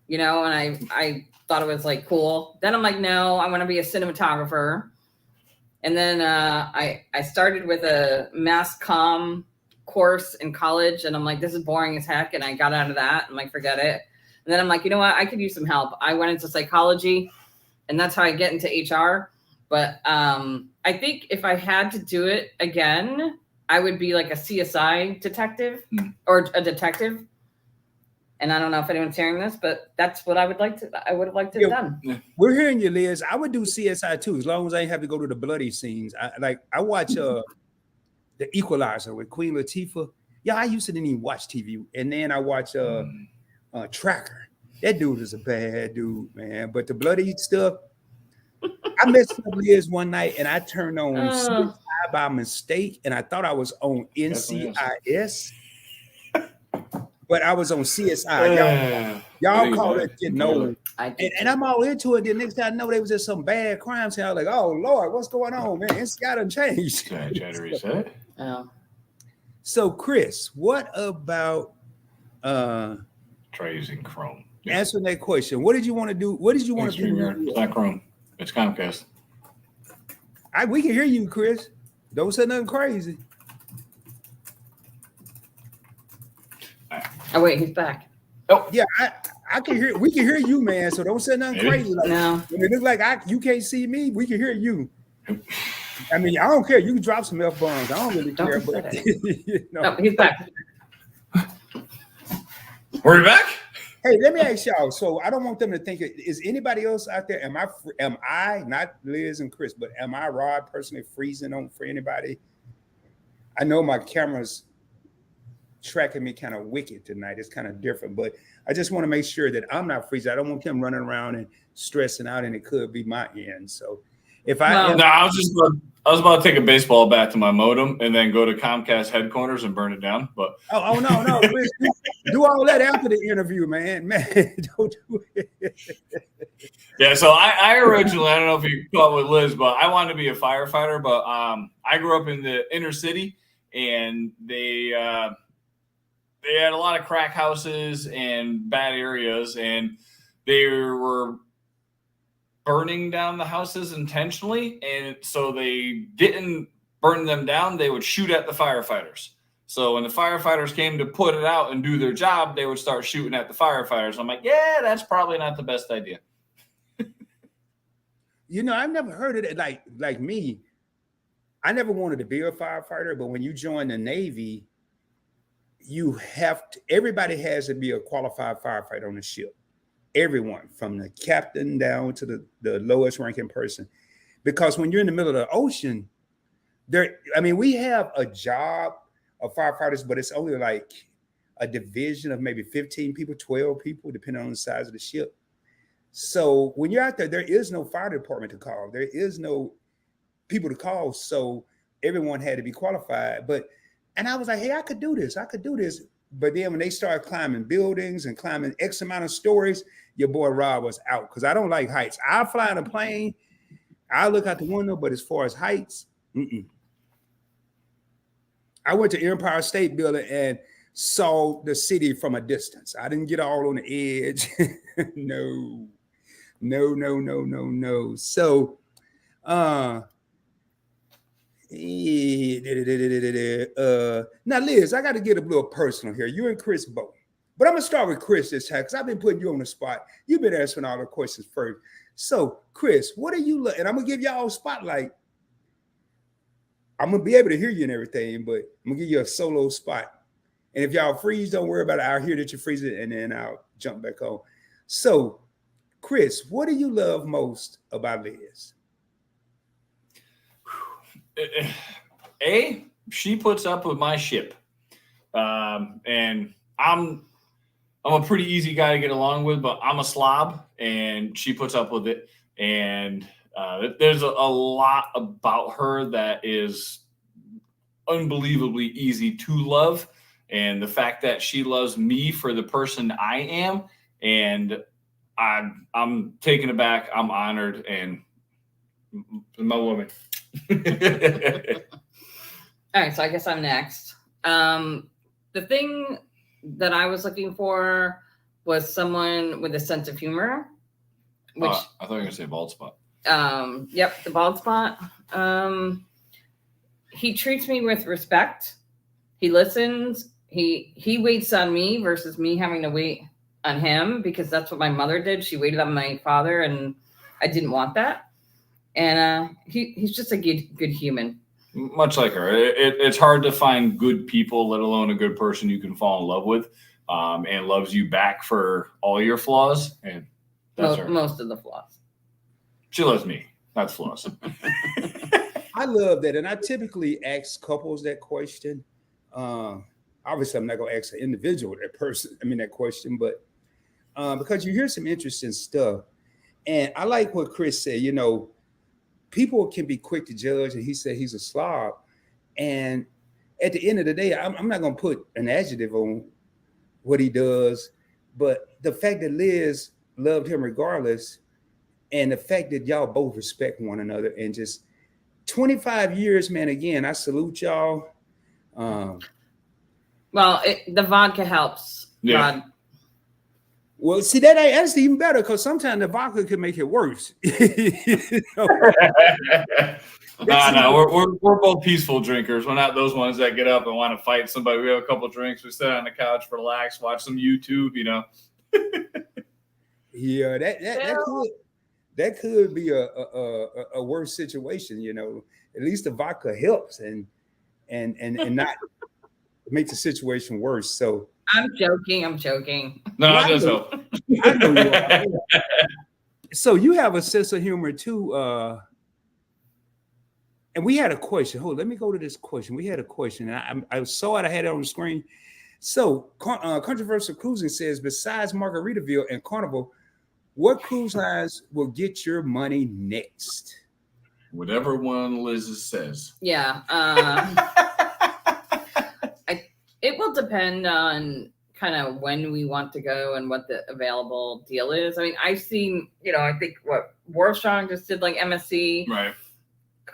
and I thought it was like cool. Then I'm like, no, I want to be a cinematographer. And then I started with a mass comm course in college, and I'm like, this is boring as heck, and I got out of that. I'm like, forget it. And then I'm like, you know what? I could use some help. I went into psychology, and that's how I get into HR. But I think if I had to do it again, I would be like a CSI detective or a detective. And I don't know if anyone's hearing this, but that's what I would have liked to have done. We're hearing you, Liz. I would do CSI too, as long as I ain't have to go to the bloody scenes. I watch The Equalizer with Queen Latifah. Yeah, I used to didn't even watch TV. And then I watch Tracker. That dude is a bad dude, man. But the bloody stuff, I messed up Liz one night and I turned on CSI by mistake, and I thought I was on NCIS. But I was on CSI. Y'all call it getting old. And I'm all into it. The next thing I know, there was just some bad crime scene. I was like, oh, Lord, what's going on, man? NCI done changed. Trying to reset. So, Chris, what about try using Chrome? Answering that question. What did you want to do? What did you want to do? It's not Chrome. It's Comcast. We can hear you, Chris. Don't say nothing crazy. Oh wait, he's back. Oh yeah, I can hear. We can hear you, man. So don't say nothing crazy. Like, no, when it looks like you can't see me, we can hear you. I mean, I don't care. You can drop some F-bombs. I don't really care. But no, he's back. We're back. Hey, let me ask y'all. So I don't want them to think. Is anybody else out there? Am I not Liz and Chris? But am I Rod personally freezing on for anybody? I know my camera's tracking me kind of wicked tonight. It's kind of different, but I just want to make sure that I'm not freezing. I don't want them running around and stressing out, and it could be my end. So if I I was about to take a baseball bat to my modem and then go to Comcast headquarters and burn it down. But no, Chris, do all that after the interview, man. Don't do it. Yeah, so I originally, I don't know if you caught with Liz, but I wanted to be a firefighter. But I grew up in the inner city, and they they had a lot of crack houses and bad areas, and they were burning down the houses intentionally. And so they didn't burn them down. They would shoot at the firefighters. So when the firefighters came to put it out and do their job, they would start shooting at the firefighters. I'm like, yeah, that's probably not the best idea. You know, I've never heard of it. Like me, I never wanted to be a firefighter, but when you join the Navy, you have to, everybody has to be a qualified firefighter on the ship. Everyone, from the captain down to the lowest ranking person. Because when you're in the middle of the ocean, we have a job of firefighters, but it's only like a division of maybe 15 people, 12 people, depending on the size of the ship. So when you're out there, there is no fire department to call. There is no people to call. So everyone had to be qualified. And I was like, hey, I could do this. But then when they started climbing buildings and climbing X amount of stories, your boy Rob was out, because I don't like heights. I'll fly in a plane. I'll look out the window, but as far as heights, I went to Empire State Building and saw the city from a distance. I didn't get all on the edge. No. So, now Liz, I got to get a little personal here. You and Chris both, but I'm gonna start with Chris this time because I've been putting you on the spot. You've been answering all the questions first. So, Chris, what are you? And I'm gonna give y'all a spotlight. I'm gonna be able to hear you and everything, but I'm gonna give you a solo spot. And if y'all freeze, don't worry about it. I'll hear that you freeze it, and then I'll jump back on. So, Chris, what do you love most about Liz? She puts up with my ship, and I'm a pretty easy guy to get along with, but I'm a slob, and she puts up with it. And there's a lot about her that is unbelievably easy to love, and the fact that she loves me for the person I am, and I'm taken aback. I'm honored, and my woman. All right, so I guess I'm next. The thing that I was looking for was someone with a sense of humor. Which I thought you were gonna say bald spot. Yep, the bald spot. He treats me with respect. He listens. He waits on me versus me having to wait on him, because that's what my mother did. She waited on my father, and I didn't want that. And he's just a good human. Much like her, it's hard to find good people, let alone a good person you can fall in love with, and loves you back for all your flaws. And that's her. Most of the flaws. She loves me, not flaws. I love that, and I typically ask couples that question. Obviously, I'm not going to ask an individual that question, but because you hear some interesting stuff. And I like what Chris said. You know, people can be quick to judge, and he said he's a slob. And at the end of the day, I'm not going to put an adjective on what he does, but the fact that Liz loved him regardless, and the fact that y'all both respect one another, and just 25 years, man, again, I salute y'all. Well, the vodka helps. Yeah. Rod. Well, see, that's even better, because sometimes the vodka could make it worse. No, we're both peaceful drinkers. We're not those ones that get up and want to fight somebody. We have a couple of drinks. We sit on the couch, relax, watch some YouTube. You know. Yeah, that could be a worse situation. You know, at least the vodka helps and not make the situation worse. So. I'm joking. No, it does help. I know you are. So you have a sense of humor too. And we had a question. Hold on, let me go to this question. We had a question. And I saw it. I had it on the screen. So Controversial Cruising says, besides Margaritaville and Carnival, what cruise lines will get your money next? Whatever one Liz says. Yeah. It will depend on kind of when we want to go and what the available deal is. I mean, I've seen, I think what Warstrong just did, like MSC. Right.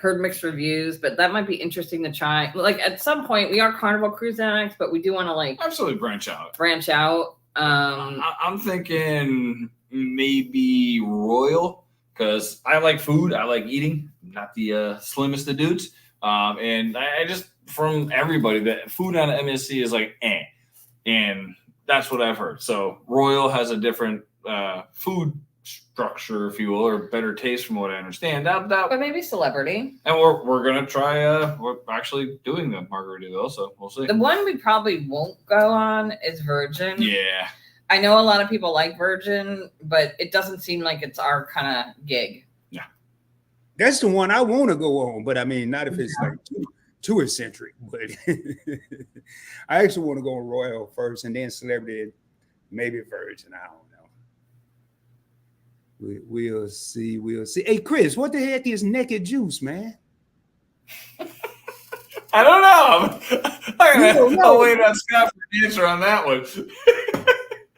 heard mixed reviews, but that might be interesting to try. Like at some point, we are Carnival Cruise Addicts, but we do want to like absolutely branch out. I'm thinking maybe Royal because I like food. I like eating. I'm not the slimmest of dudes. And I just from everybody that food on MSC is like and that's what I've heard. So Royal has a different food structure, if you will, or better taste from what I understand. But maybe Celebrity. And we're gonna try. We're actually doing the Margaritaville, so we'll see. The one we probably won't go on is Virgin. Yeah, I know a lot of people like Virgin, but it doesn't seem like it's our kind of gig. Yeah, that's the one I want to go on, but I mean, not if it's like too eccentric. But I actually want to go on Royal first, and then Celebrity, maybe Virgin. I don't know. We'll see. Hey, Chris, what the heck is naked juice, man? I don't know. I'll wait on Scott for the answer on that one.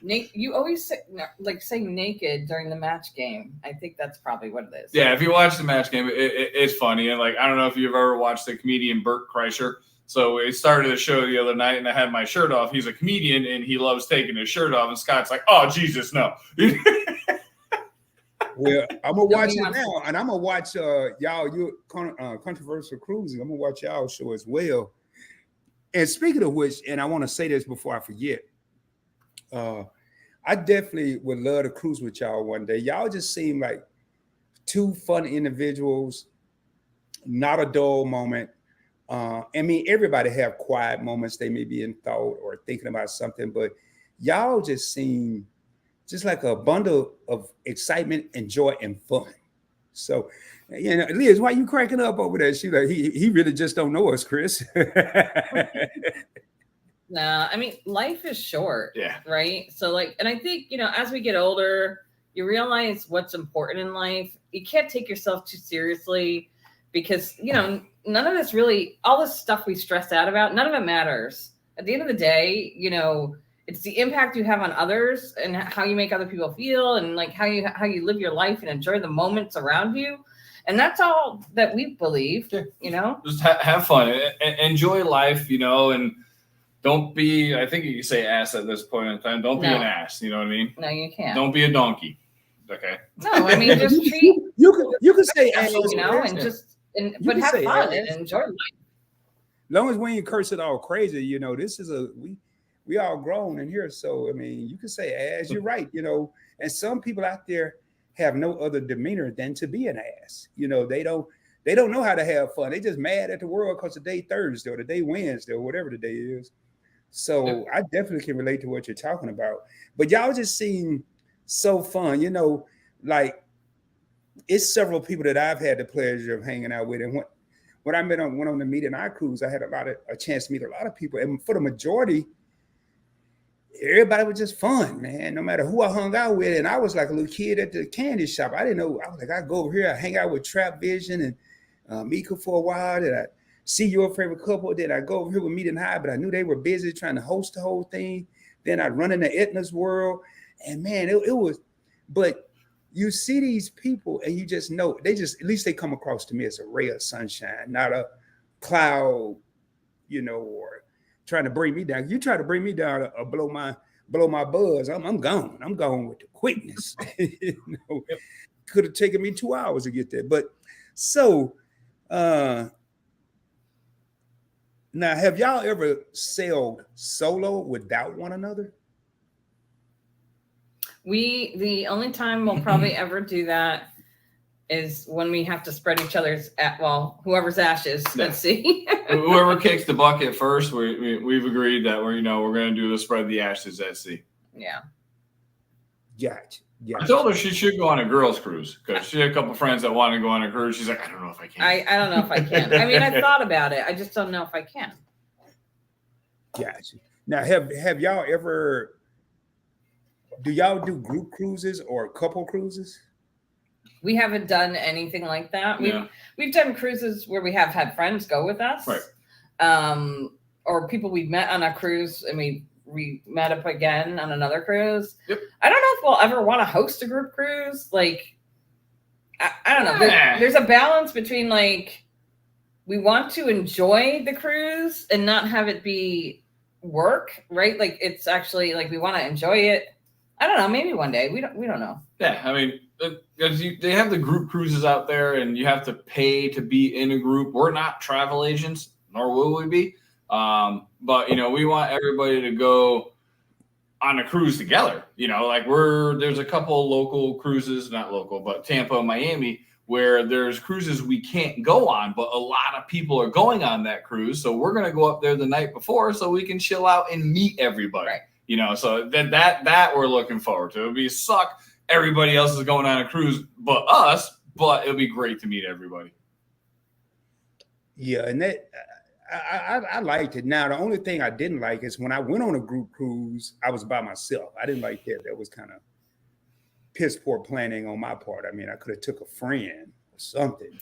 You always say naked during the match game. I think that's probably what it is. Yeah, if you watch the match game, it's funny. And like, I don't know if you've ever watched the comedian Bert Kreischer. So we started the show the other night, and I had my shirt off. He's a comedian, and he loves taking his shirt off. And Scott's like, "Oh Jesus, no." Well, I'm gonna watch it now, and I'm gonna watch y'all controversial cruising. I'm gonna watch y'all show as well. And speaking of which, and I want to say this before I forget, I definitely would love to cruise with y'all one day. Y'all just seem like two fun individuals, not a dull moment. I mean, everybody have quiet moments. They may be in thought or thinking about something, but y'all just seem just like a bundle of excitement and joy and fun. So, you know, Liz, why you cracking up over there? She like, he really just don't know us, Chris. No, I mean, life is short. Yeah. Right. So like, and I think, you know, as we get older, you realize what's important in life. You can't take yourself too seriously because, you know, none of this really, all this stuff we stress out about, none of it matters. At the end of the day, you know, it's the impact you have on others and how you make other people feel and like how you live your life and enjoy the moments around you. And that's all that we believe, you know, just have fun, enjoy life, you know, and don't be, I think you can say ass at this point in time. Don't be an ass. You know what I mean? No, you can't. Don't be a donkey. Okay. No, I mean, just treat. You can say ass, you know, and just, but have fun and enjoy life. As long as we ain't curse it all crazy, you know, this is we all grown in here. So, I mean, you can say ass, you're right, you know, and some people out there have no other demeanor than to be an ass. You know, they don't know how to have fun. They just mad at the world because the day Thursday or the day Wednesday or whatever the day is. So I definitely can relate to what you're talking about. But y'all just seem so fun, you know, like it's several people that I've had the pleasure of hanging out with. And when I went on the Meet and I cruise, I had a chance to meet a lot of people. And for the majority, everybody was just fun, man, no matter who I hung out with. And I was like a little kid at the candy shop. I didn't know. I was like, I go over here, I hang out with Trap Vision and Mika for a while. Then I see your favorite couple. Then I go over here with Meet and High, but I knew they were busy trying to host the whole thing. Then I'd run into Etna's world. And man, it was, but you see these people and you just know, at least they come across to me as a ray of sunshine, not a cloud, you know, or trying to bring me down. You try to bring me down or blow my buzz, I'm gone. I'm gone with the quickness. You know, could have taken me 2 hours to get there. But so now, have y'all ever sailed solo without one another? The only time we'll probably ever do that is when we have to spread each other's whoever's ashes. Yeah. Let's see. Whoever kicks the bucket first, we've agreed that we're going to do the spread the ashes at sea. Yeah. Gotcha. I told her she should go on a girls' cruise because she had a couple friends that wanted to go on a cruise. She's like, I don't know if I can. I don't know if I can. I mean, I thought about it. I just don't know if I can. Gotcha. Now, have y'all ever? Do y'all do group cruises or couple cruises? We haven't done anything like that. Yeah. We've done cruises where we have had friends go with us, right? Or people we've met on a cruise and we met up again on another cruise. Yep. I don't know if we'll ever want to host a group cruise. Like, I don't know. There's a balance between like we want to enjoy the cruise and not have it be work, right? Like it's actually like we want to enjoy it. I don't know, maybe one day. We don't know. Yeah, I mean, because they have the group cruises out there, and you have to pay to be in a group. We're not travel agents, nor will we be. But we want everybody to go on a cruise together. Like there's a couple local cruises, not local, but Tampa, Miami, where there's cruises we can't go on, but a lot of people are going on that cruise. So we're going to go up there the night before so we can chill out and meet everybody. Right. So that we're looking forward to. It'll be suck. Everybody else is going on a cruise but us, but it'll be great to meet everybody. Yeah, and that I liked it. Now, the only thing I didn't like is when I went on a group cruise, I was by myself. I didn't like that. That was kind of piss poor planning on my part. I mean, I could have took a friend or something,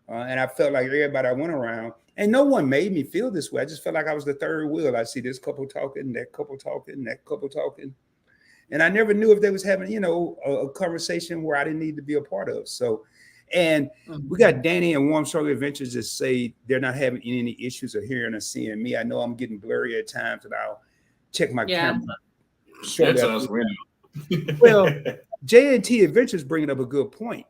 and I felt like everybody I went around, and no one made me feel this way. I just felt like I was the third wheel. I see this couple talking, that couple talking, that couple talking. And I never knew if they was having, a conversation where I didn't need to be a part of. So, and we got Danny and Warm Struggle Adventures that say they're not having any issues of hearing or seeing me. I know I'm getting blurry at times, and I'll check my camera. That's us. Well, J&T Adventures bringing up a good point.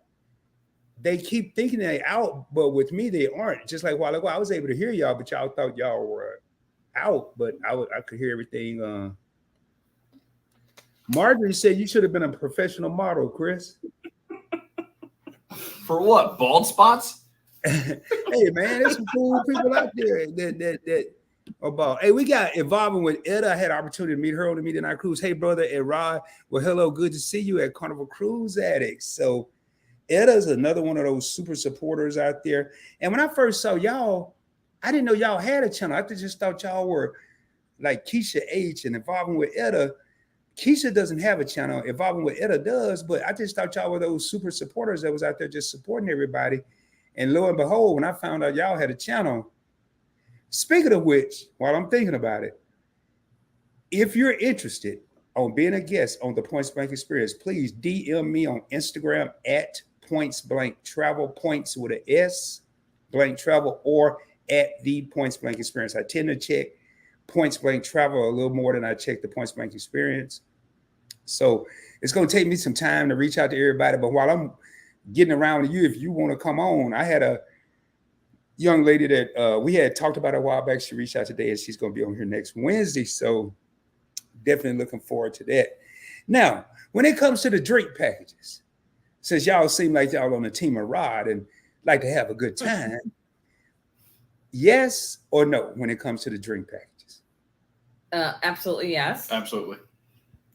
They keep thinking they're out, but with me, they aren't. Just like a while ago, I was able to hear y'all, but y'all thought y'all were out, but I could hear everything. Marjorie said you should have been a professional model, Chris. For what? Bald spots? Hey, man, there's some cool people out there that about. Hey, we got Evolving with Etta. I had an opportunity to meet her on the Meet the Night Cruise. Hey, brother, and Rod. Well, hello, good to see you at Carnival Cruise Addicts. So Etta's another one of those super supporters out there. And when I first saw y'all, I didn't know y'all had a channel. I just thought y'all were like Keisha H and Evolving with Etta. Keisha doesn't have a channel. Evolving with Etta does, but I just thought y'all were those super supporters that was out there just supporting everybody. And lo and behold, when I found out y'all had a channel, speaking of which, while I'm thinking about it, if you're interested on being a guest on the Points Blank Experience, please DM me on Instagram at Points Blank Travel, points with an S, blank travel, or at the Points Blank Experience. I tend to check Points Blank Travel a little more than I check the Points Blank Experience. So it's going to take me some time to reach out to everybody. But while I'm getting around to you, if you want to come on, I had a young lady that we had talked about a while back. She reached out today, and she's going to be on here next Wednesday. So definitely looking forward to that. Now, when it comes to the drink packages, since y'all seem like y'all on the team of Rod and like to have a good time, yes or no when it comes to the drink packages? Absolutely yes. Absolutely.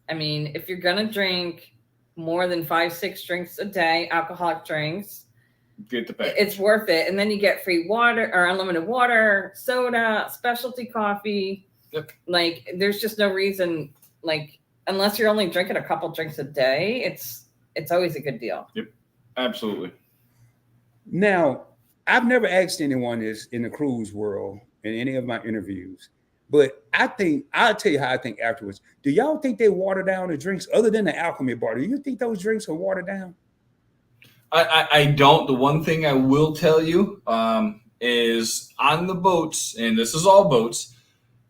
I mean, if you're gonna drink more than 5-6 drinks a day, alcoholic drinks, get the package. It's worth it. And then you get free water or unlimited water, soda, specialty coffee. Yep. Like there's just no reason, like unless you're only drinking a couple drinks a day, it's always a good deal. Yep. Absolutely. Now, I've never asked anyone this in the cruise world in any of my interviews, but I'll tell you how I think afterwards. Do y'all think they water down the drinks other than the alchemy bar? Do you think those drinks are watered down? I don't. The one thing I will tell you is on the boats, and this is all boats,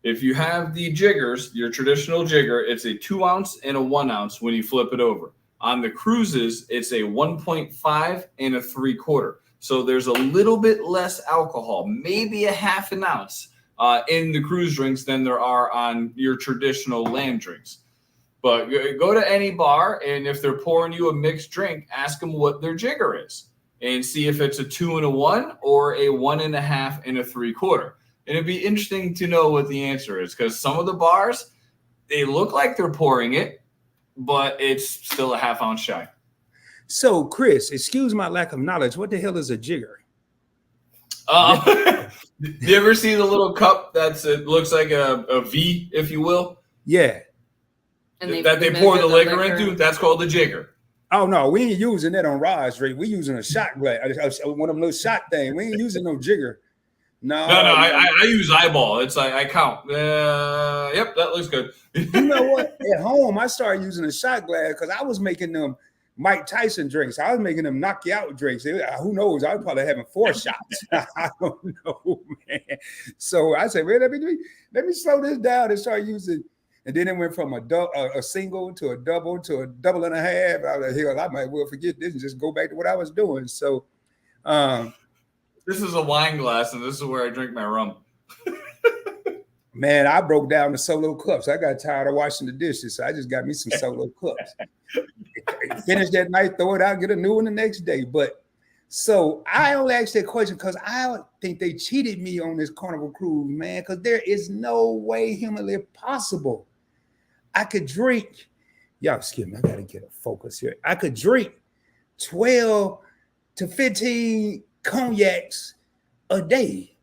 if you have the jiggers, your traditional jigger, it's a 2 ounce and a 1 ounce when you flip it over. On the cruises, it's a 1.5 and a 3/4. So there's a little bit less alcohol, maybe a half an ounce in the cruise drinks than there are on your traditional land drinks. But go to any bar, and if they're pouring you a mixed drink, ask them what their jigger is and see if it's a 2 and a 1 or a 1.5 and a 3/4. And it'd be interesting to know what the answer is, because some of the bars, they look like they're pouring it, but it's still a half ounce shy. So, Chris, excuse my lack of knowledge. What the hell is a jigger? Do you ever see the little cup it looks like a V, if you will? Yeah. And they pour the liquor into? That's called a jigger. Oh, no, we ain't using that on Rod's rate. We using a shot glass, one of them little shot things. We ain't using no jigger. No, I use eyeball. It's like I count. Yep, that looks good. You know what? At home, I started using a shot glass because I was making them Mike Tyson drinks. I was making them knock you out drinks. Who knows? I was probably having 4 shots. I don't know, man. So I said, well, let me slow this down and start using. And then it went from a single to a double and a half. I was like, hell, I might well forget this and just go back to what I was doing. So this is a wine glass, and this is where I drink my rum. Man, I broke down the solo cups. I got tired of washing the dishes, so I just got me some solo cups. Finish that night, throw it out, get a new one the next day. But so I only asked that question because I think they cheated me on this Carnival Cruise, man, because there is no way humanly possible I could drink. Y'all, excuse me, I got to get a focus here. I could drink 12 to 15 cognacs a day.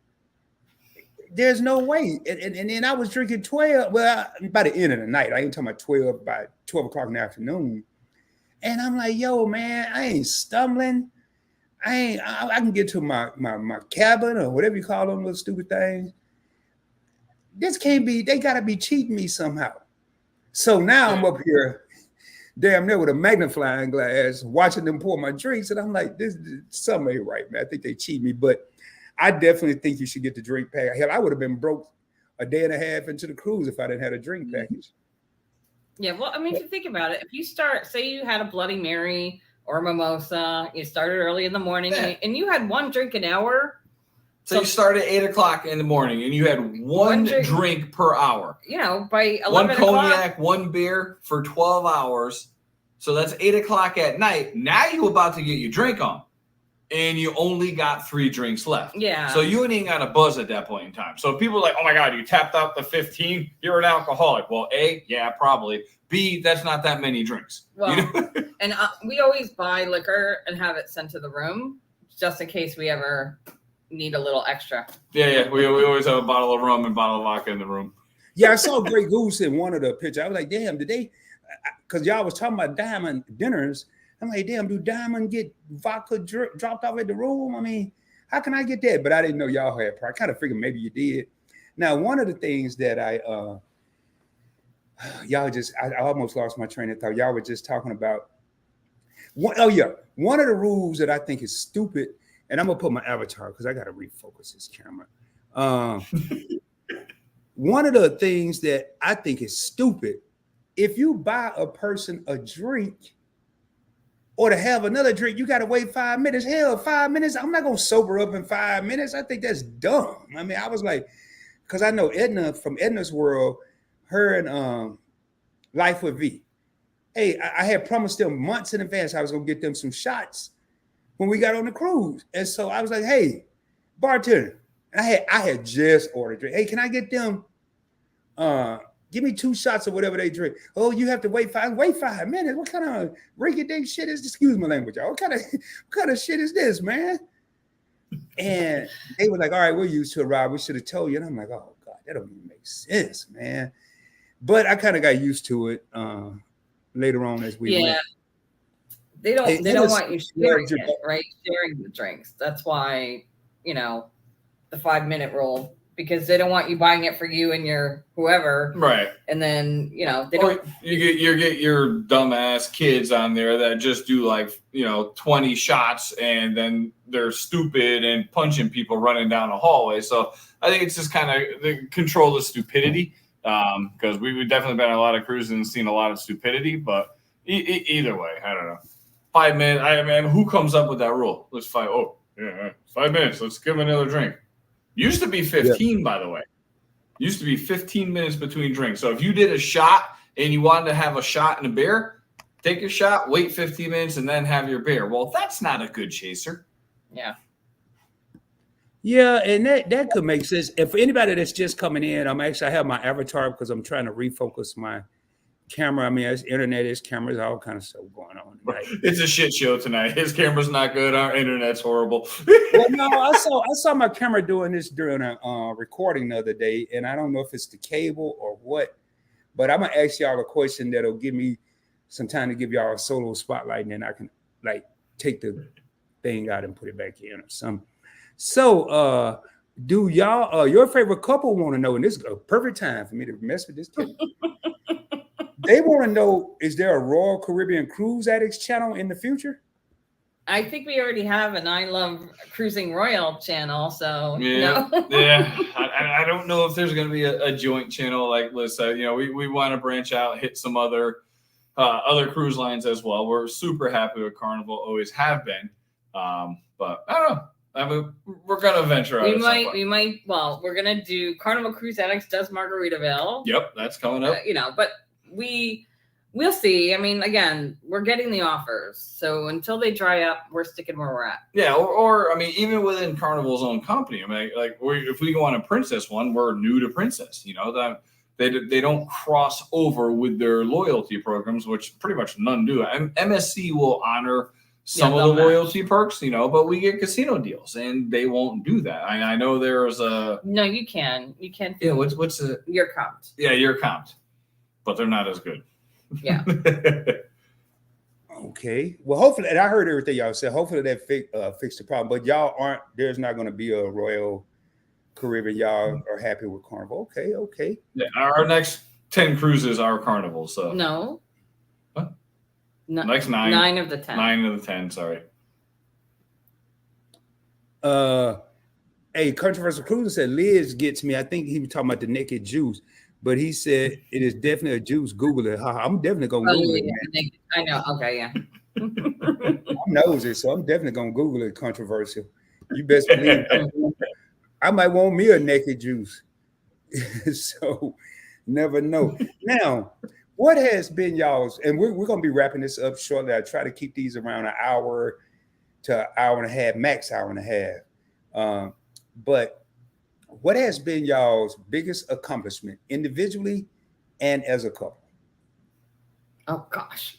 There's no way. And then I was drinking 12. Well, by the end of the night, I ain't talking about 12 by 12 o'clock in the afternoon. And I'm like, yo, man, I ain't stumbling. I can get to my cabin or whatever you call them little stupid things. This can't be, they gotta be cheating me somehow. So now I'm up here, damn near with a magnifying glass, watching them pour my drinks. And I'm like, this something ain't right, man. I think they cheat me, but I definitely think you should get the drink package. Hell, I would have been broke a day and a half into the cruise if I didn't have a drink package. Yeah, well, I mean, if you think about it, if you start, say you had a Bloody Mary or a mimosa, you started early in the morning, and you had 1 drink an hour. So you started at 8 o'clock in the morning, and you had one drink per hour. You know, by 11 1 o'clock. cognac, 1 beer for 12 hours. So that's 8 o'clock at night. Now you're about to get your drink on, and you only got 3 drinks left. Yeah. So you ain't got a buzz at that point in time. So people are like, oh my God, you tapped out the 15. You're an alcoholic. Well, A, yeah, probably. B, that's not that many drinks. Well, you know? And we always buy liquor and have it sent to the room just in case we ever need a little extra. Yeah. We always have a bottle of rum and a bottle of vodka in the room. Yeah, I saw Grey Goose in one of the pictures. I was like, damn, did they? Because y'all was talking about diamond dinners. I'm like, damn, do diamond get vodka dropped off at the room? I mean, how can I get that? But I didn't know y'all had. I kind of figured maybe you did. Now, one of the things that I almost lost my train of thought. Y'all were just talking about. One of the rules that I think is stupid, and I'm gonna put my avatar because I gotta refocus this camera. One of the things that I think is stupid, if you buy a person a drink or to have another drink, you gotta wait 5 minutes. Hell, 5 minutes. I'm not gonna sober up in 5 minutes. I think that's dumb. I mean, I was like, because I know Edna from Edna's World, her and Life with V. Hey, I had promised them months in advance I was gonna get them some shots when we got on the cruise. And so I was like, hey, bartender, and I had just ordered drink. Hey, can I get them give me 2 shots of whatever they drink? Oh, you have to wait 5 minutes. What kind of rinky-dink shit is this? Excuse my language, y'all. What kind of shit is this, man? And they were like, all right, we're used to it, Rob. We should have told you. And I'm like, oh God, that don't even make sense, man. But I kind of got used to it later on as we went. They don't want you sharing it, right? Sharing the drinks. That's why, the 5-minute rule, because they don't want you buying it for you and your whoever. Right. And then, they don't. You get your dumbass kids on there that just do 20 shots and then they're stupid and punching people running down a hallway. So I think it's just kind of the control of stupidity. Because we've definitely been on a lot of cruises and seen a lot of stupidity, but either way, I don't know. 5 minutes. I mean, who comes up with that rule? Let's 5 minutes. Let's give them another drink. Used to be 15, by the way. Used to be 15 minutes between drinks. So if you did a shot and you wanted to have a shot and a beer, take a shot, wait 15 minutes, and then have your beer. Well, that's not a good chaser. Yeah. Yeah, and that could make sense. If anybody that's just coming in, I have my avatar because I'm trying to refocus my camera. I mean, it's internet, it's cameras, all kind of stuff going on tonight. It's a shit show tonight. His camera's not good. Our internet's horrible. Well, no, I saw my camera doing this during a recording the other day, and I don't know if it's the cable or what, but I'm gonna ask y'all a question that'll give me some time to give y'all a solo spotlight, and then I can take the thing out and put it back in or something. So, do y'all, your favorite couple want to know, and this is a perfect time for me to mess with this kid. They want to know, is there a Royal Caribbean Cruise Addicts channel in the future? I think we already have an I Love Cruising Royal channel, so Yeah, no. yeah. I don't know if there's going to be a joint channel like Liz said. We want to branch out, hit some other cruise lines as well. We're super happy with Carnival, always have been. But I don't know. I mean, we're going to venture out. Well, we're going to do Carnival Cruise Addicts does Margaritaville. Yep, that's coming up. But we'll see. I mean, again, we're getting the offers. So until they dry up, we're sticking where we're at. Yeah, or I mean, even within Carnival's own company, I mean, like if we go on a Princess one, we're new to Princess. That they don't cross over with their loyalty programs, which pretty much none do. MSC will honor some of the loyalty perks, but we get casino deals, and they won't do that. I know there's a no. You can. Yeah, what's the your comped? Yeah, your comped, but they're not as good. Yeah. Okay. Well, hopefully, and I heard everything y'all said. Hopefully that fixed the problem. But y'all aren't. There's not going to be a Royal Caribbean. Y'all are happy with Carnival. Okay. Yeah, our next 10 cruises are Carnival. So no. What? No, next 9. 9 of the 10. 9 of the 10. Sorry. Hey, Controversial Cruiser said Liz gets me. I think he was talking about the naked juice. But he said it is definitely a juice. Google it. I'm definitely gonna Google it. Man. I know. Okay, yeah. I'm nosy, so I'm definitely gonna Google it. Controversial. You best believe. I might want me a naked juice. So never know. Now, what has been y'all's? And we're gonna be wrapping this up shortly. I try to keep these around an hour to an hour and a half, max hour and a half. But what has been y'all's biggest accomplishment individually and as a couple? Oh gosh.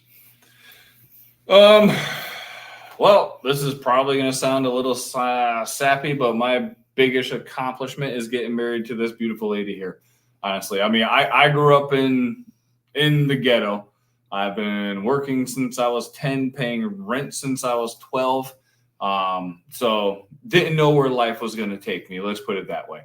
Well, this is probably going to sound a little sappy, but my biggest accomplishment is getting married to this beautiful lady here. Honestly, I mean, I grew up in the ghetto. I've been working since I was 10, paying rent since I was 12. So didn't know where life was going to take me. Let's put it that way.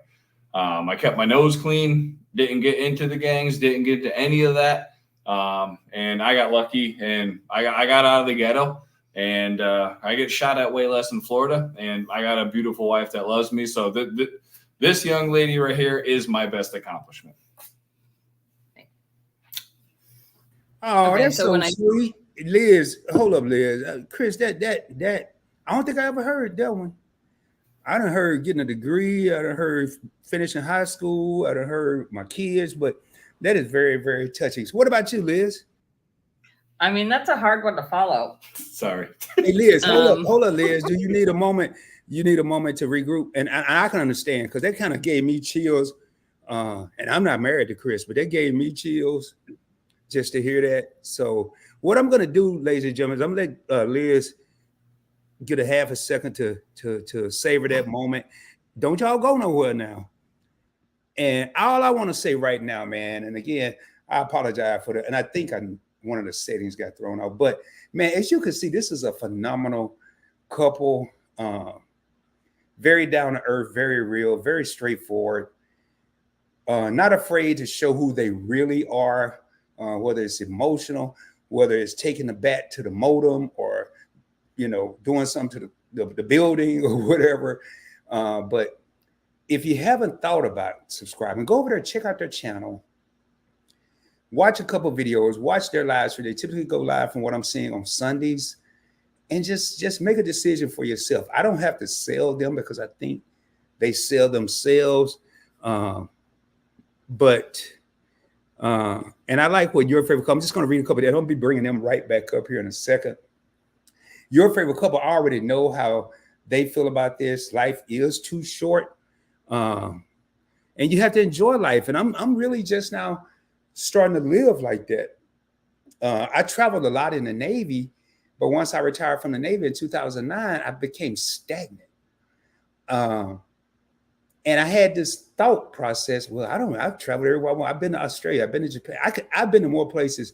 I kept my nose clean, didn't get into the gangs, didn't get to any of that. And I got lucky and I got out of the ghetto, and I get shot at way less in Florida, and I got a beautiful wife that loves me. So this young lady right here is my best accomplishment. Oh, okay, that's so sweet. Liz, hold up, Liz. Chris, that I don't think I ever heard that one. I done heard getting a degree. I done heard finishing high school. I done heard my kids, but that is very, very touching. So what about you, Liz? I mean, that's a hard one to follow. Sorry. Hey, Liz, hold up, Liz. Do you need a moment? You need a moment to regroup. And I can understand, because that kind of gave me chills. And I'm not married to Chris, but that gave me chills just to hear that. So what I'm going to do, ladies and gentlemen, is I'm going to let Liz get a half a second to savor that moment. Don't y'all go nowhere now. And all I want to say right now, man, and again, I apologize for that. And I think one of the settings got thrown out. But man, as you can see, this is a phenomenal couple. Very down to earth, very real, very straightforward. Not afraid to show who they really are, whether it's emotional, whether it's taking the bat to the modem, or doing something to the building or whatever. But if you haven't thought about subscribing, go over there, check out their channel, watch a couple videos, watch their lives. They typically go live from what I'm seeing on Sundays, and just make a decision for yourself. I don't have to sell them, because I think they sell themselves. And I like what your favorite couple. I'm just going to read a couple of them. I'll be bringing them right back up here in a second. Your favorite couple, I already know how they feel about this. Life is too short, and you have to enjoy life. And I'm really just now starting to live like that. I traveled a lot in the Navy, but once I retired from the Navy in 2009, I became stagnant. And I had this thought process. Well, I don't know. I've traveled everywhere I want. I've been to Australia. I've been to Japan. I've been to more places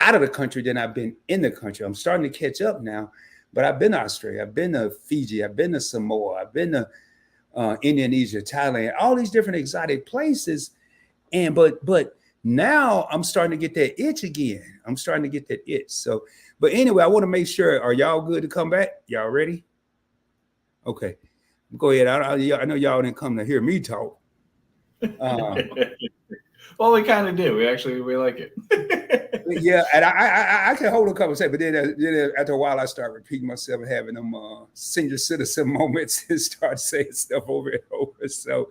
out of the country than I've been in the country. I'm starting to catch up now, but I've been to Australia. I've been to Fiji. I've been to Samoa. I've been to Indonesia, Thailand, all these different exotic places. But Now I'm starting to get that itch again. I'm starting to get that itch. So, but anyway, I want to make sure, are y'all good to come back? Y'all ready? Okay, go ahead. I know y'all didn't come to hear me talk. Well, we kind of do. We like it. Yeah, and I can hold a conversation, but then after a while, I start repeating myself and having them senior citizen moments and start saying stuff over and over. So,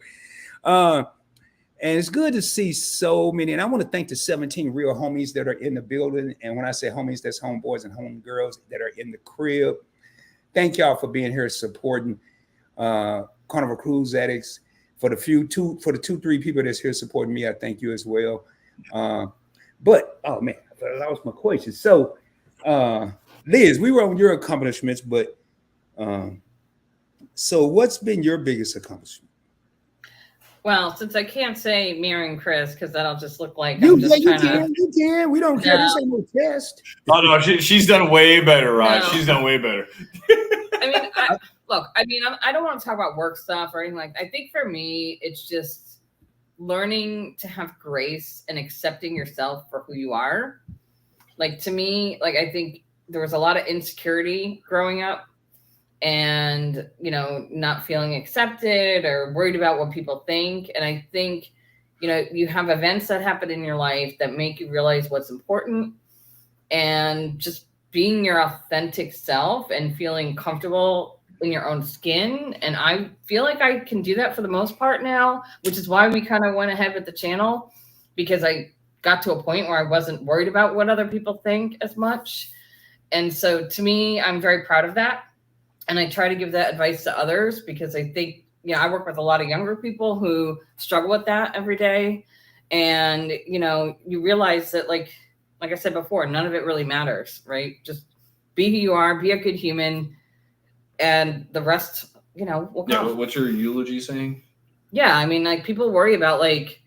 and it's good to see so many. And I want to thank the 17 real homies that are in the building. And when I say homies, that's homeboys and homegirls that are in the crib. Thank y'all for being here supporting Carnival Cruise Addicts. For the 2-3 people that's here supporting me, I thank you as well. But oh man, I lost my question. So, Liz, we were on your accomplishments, but so what's been your biggest accomplishment? Well, since I can't say Mary and Chris, because that'll just look like You I'm just trying can. We don't care. No. This ain't no test. Oh no, she's done way better, Rod. No. She's done way better. I mean, I don't want to talk about work stuff or anything like that. I think for me, it's just learning to have grace and accepting yourself for who you are. Like, to me, like, I think there was a lot of insecurity growing up and, you know, not feeling accepted or worried about what people think. And I think, you know, you have events that happen in your life that make you realize what's important, and just being your authentic self and feeling comfortable in your own skin. And I feel like I can do that for the most part now, which is why we kind of went ahead with the channel, because I got to a point where I wasn't worried about what other people think as much. And so to me, I'm very proud of that. And I try to give that advice to others, because I think, you know, I work with a lot of younger people who struggle with that every day. And, you know, you realize that, like I said before, none of it really matters, right? Just be who you are, be a good human, and the rest, you know, will come. Yeah, what's your eulogy saying? Yeah, I mean, like, people worry about, like,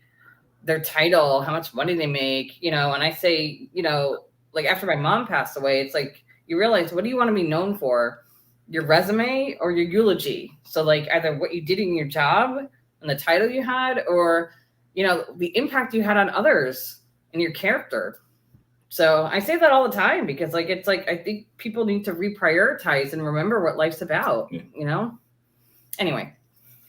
their title, how much money they make, you know, and I say, you know, like, after my mom passed away, it's like, you realize, what do you want to be known for? Your resume or your eulogy? So, like, either what you did in your job and the title you had, or, you know, the impact you had on others and your character. So I say that all the time, because, like, it's like, I think people need to reprioritize and remember what life's about, you know? Anyway.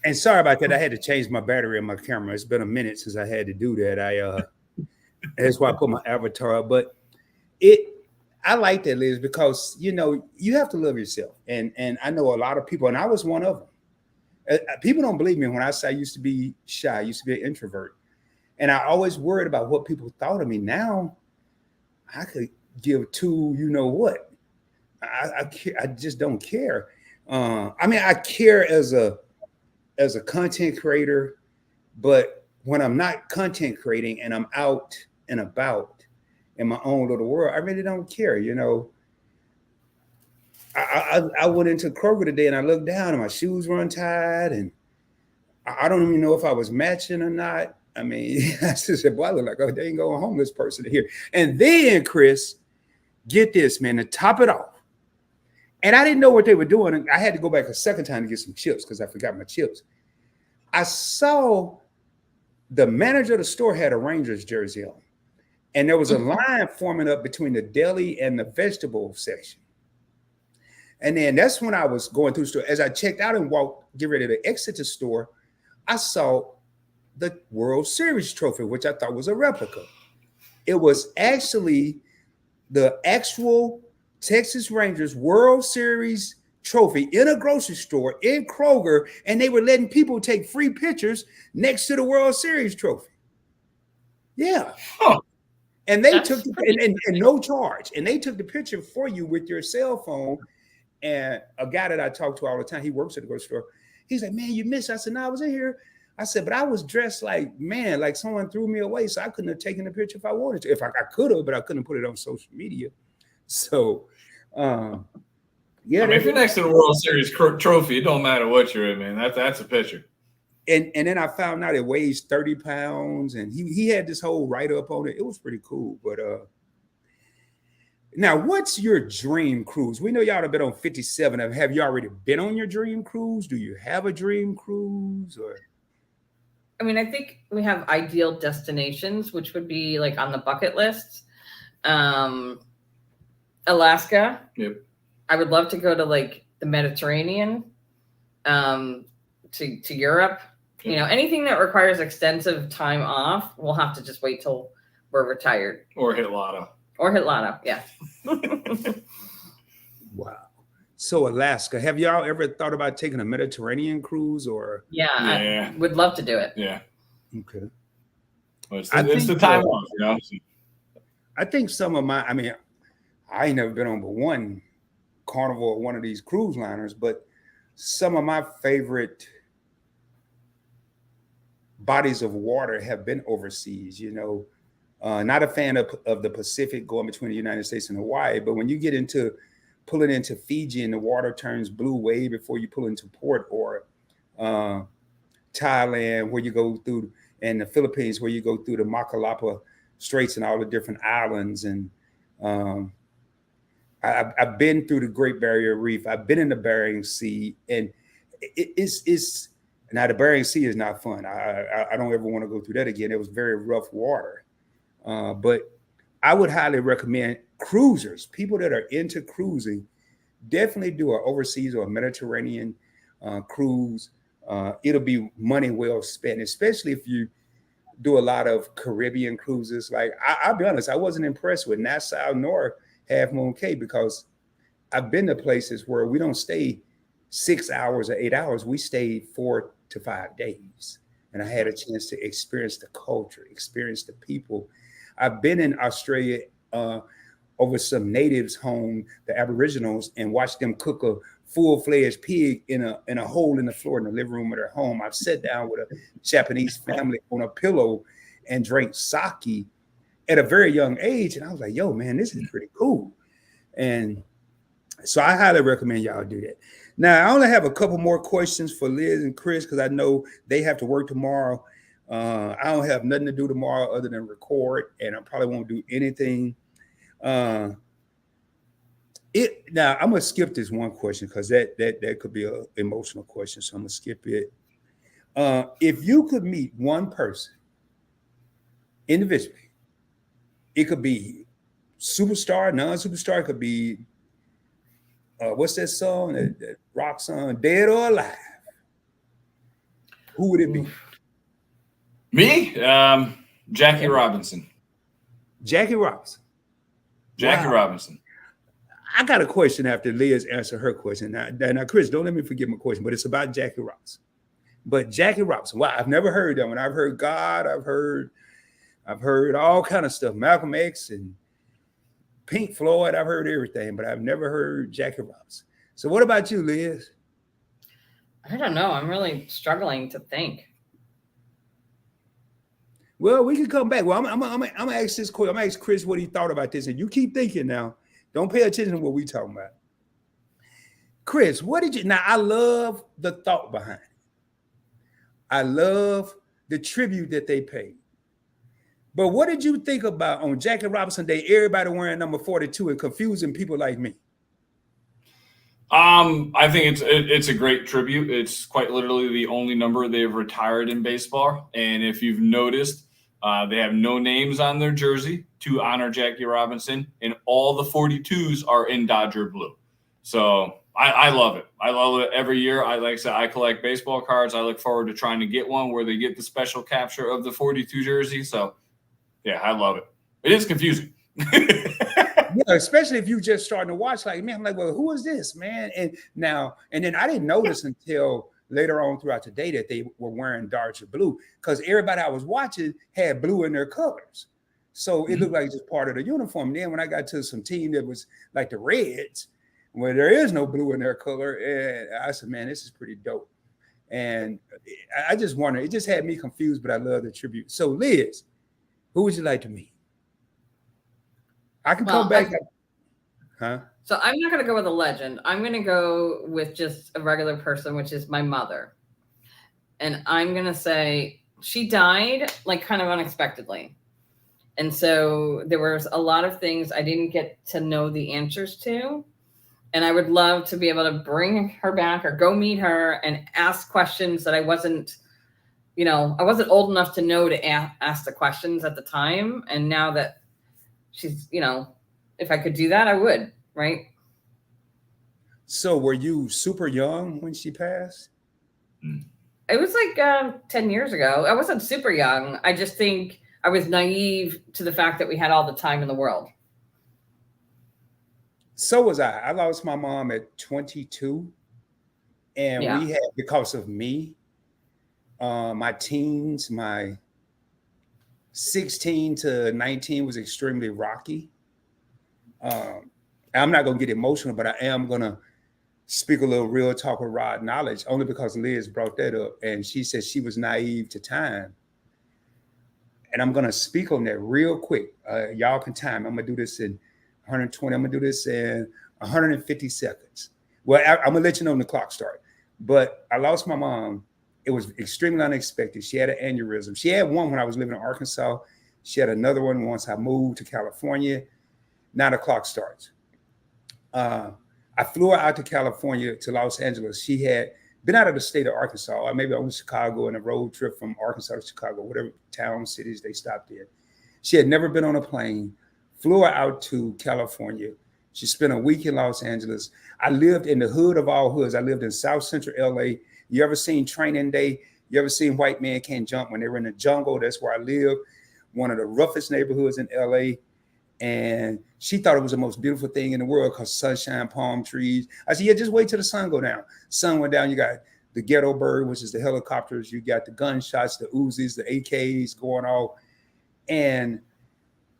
And sorry about that. I had to change my battery in my camera. It's been a minute since I had to do that. That's why I put my avatar up. But I like that, Liz, because, you know, you have to love yourself. And I know a lot of people, and I was one of them. People don't believe me when I say I used to be shy. I used to be an introvert. And I always worried about what people thought of me. Now I could give two, you know what? I just don't care. I mean, I care as a content creator, but when I'm not content creating and I'm out and about in my own little world, I really don't care. You know, I went into Kroger today and I looked down and my shoes were untied, and I don't even know if I was matching or not. I mean, I just said, boy, I look like a dang old homeless person here. And then, Chris, get this, man, to top it off. And I didn't know what they were doing. I had to go back a second time to get some chips because I forgot my chips. I saw the manager of the store had a Rangers jersey on, and there was a line forming up between the deli and the vegetable section. And then that's when I was going through the store. As I checked out and walked, get ready to exit the store, I saw the World Series trophy, which I thought was a replica. It was actually the actual Texas Rangers World Series trophy in a grocery store in Kroger, and they were letting people take free pictures next to the World Series trophy. Yeah. Huh. And they took and no charge. And they took the picture for you with your cell phone. And a guy that I talk to all the time, he works at the grocery store. He's like, man, you missed. I said, no, I was in here. I said, but I was dressed like, man, like someone threw me away. So I couldn't have taken the picture if I wanted to. If I could have, but I couldn't put it on social media. So, yeah. I mean, if you're next to the World Series trophy, it don't matter what you're in, man. That's a picture. And then I found out it weighs 30 pounds, and he had this whole write-up on it. It was pretty cool. But now, what's your dream cruise? We know y'all have been on 57. Have you already been on your dream cruise? Do you have a dream cruise? Or I mean, I think we have ideal destinations, which would be like on the bucket list. Alaska. Yep. I would love to go to like the Mediterranean, to Europe. Yep. You know, anything that requires extensive time off, we'll have to just wait till we're retired. Or hit lotto. Yeah. Wow. So Alaska, have y'all ever thought about taking a Mediterranean cruise or? Yeah, Yeah. I would love to do it. Yeah. Okay. Well, it's the time off, you know. I think some of my, I mean, I ain't never been on but one Carnival or one of these cruise liners, but some of my favorite bodies of water have been overseas, you know. Not a fan of the Pacific going between the United States and Hawaii, but when you get into pulling into Fiji and the water turns blue way before you pull into port, or Thailand where you go through, and the Philippines where you go through the Makalapa Straits and all the different islands. And I've been through the Great Barrier Reef. I've been in the Bering Sea, and it's now the Bering Sea is not fun. I don't ever want to go through that again. It was very rough water. But I would highly recommend cruisers, people that are into cruising, definitely do an overseas or a Mediterranean cruise. It'll be money well spent, especially if you do a lot of Caribbean cruises. Like I'll be honest, I wasn't impressed with Nassau nor Half Moon Cay, because I've been to places where we don't stay 6 hours or 8 hours. We stayed 4 to 5 days. And I had a chance to experience the culture, experience the people. I've been in Australia over some natives' home, the Aboriginals, and watched them cook a full-fledged pig in a hole in the floor in the living room of their home. I've sat down with a Japanese family on a pillow and drank sake at a very young age. And I was like, yo, man, this is pretty cool. And so I highly recommend y'all do that. Now, I only have a couple more questions for Liz and Chris, because I know they have to work tomorrow. I don't have nothing to do tomorrow other than record, and I probably won't do anything. Now I'm gonna skip this one question because that could be an emotional question, so I'm gonna skip it. If you could meet one person individually, it could be superstar, non-superstar, it could be what's that song, that rock song, Dead or Alive? Who would it be? Me? Jackie Robinson. Jackie Robinson. Jackie Robinson. I got a question after Liz answered her question. Now, Chris, don't let me forget my question, but it's about Jackie Robinson. But Jackie Robinson, wow, I've never heard that one. I've heard God, I've heard all kind of stuff, Malcolm X and Pink Floyd, I've heard everything, but I've never heard Jackie Robinson. So what about you, Liz? I don't know. I'm really struggling to think. Well, we can come back. Well, I'm gonna ask this question. I'm gonna ask Chris what he thought about this, and you keep thinking now. Don't pay attention to what we talking about. Chris, what did you? Now, I love the thought behind it. I love the tribute that they paid. But what did you think about on Jackie Robinson Day, everybody wearing number 42 and confusing people like me? I think it's a great tribute. It's quite literally the only number they've retired in baseball. And if you've noticed, they have no names on their jersey to honor Jackie Robinson, and all the 42s are in Dodger blue. So I love it. I love it every year. Like I said, I collect baseball cards. I look forward to trying to get one where they get the special capture of the 42 jersey. So yeah, I love it. It is confusing. Yeah, especially if you just starting to watch, like, man, I'm like, well, who is this, man? And then I didn't notice until later on throughout the day that they were wearing Dodger blue, because everybody I was watching had blue in their colors. So it looked like just part of the uniform. And then when I got to some team that was like the Reds, where there is no blue in their color, and I said, man, this is pretty dope. And I just wonder, it just had me confused, but I love the tribute. So Liz, who would you like to meet? I can come back. So I'm not going to go with a legend. I'm going to go with just a regular person, which is my mother. And I'm going to say she died like kind of unexpectedly. And so there was a lot of things I didn't get to know the answers to. And I would love to be able to bring her back or go meet her and ask questions that I wasn't you know, I wasn't old enough to know to ask the questions at the time. And now that she's, you know, if I could do that, I would, right? So were you super young when she passed? It was like 10 years ago. I wasn't super young. I just think I was naive to the fact that we had all the time in the world. So was I. I lost my mom at 22. And Yeah. we had, because of me, my teens, my 16 to 19 was extremely rocky. I'm not going to get emotional, but I am going to speak a little real talk with Rod knowledge, only because Liz brought that up. And she said she was naive to time. And I'm going to speak on that real quick. Y'all can time. I'm going to do this in 120. I'm going to do this in 150 seconds. Well, I'm going to let you know when the clock starts. But I lost my mom. It was extremely unexpected. She had an aneurysm. She had one when I was living in Arkansas. She had another one once I moved to California. Now the clock starts. I flew her out to California, to Los Angeles. She had been out of the state of Arkansas, or maybe on Chicago in a road trip from Arkansas to Chicago, whatever town, cities they stopped in. She had never been on a plane, flew her out to California. She spent a week in Los Angeles. I lived in the hood of all hoods. I lived in South Central LA. You ever seen Training Day? You ever seen White Man Can't Jump? When they were in the jungle, that's where I lived. One of the roughest neighborhoods in LA. And she thought it was the most beautiful thing in the world because sunshine, palm trees. I said, yeah, just wait till the sun go down. Sun went down. You got the ghetto bird, which is the helicopters. You got the gunshots, the Uzis, the AKs going off. And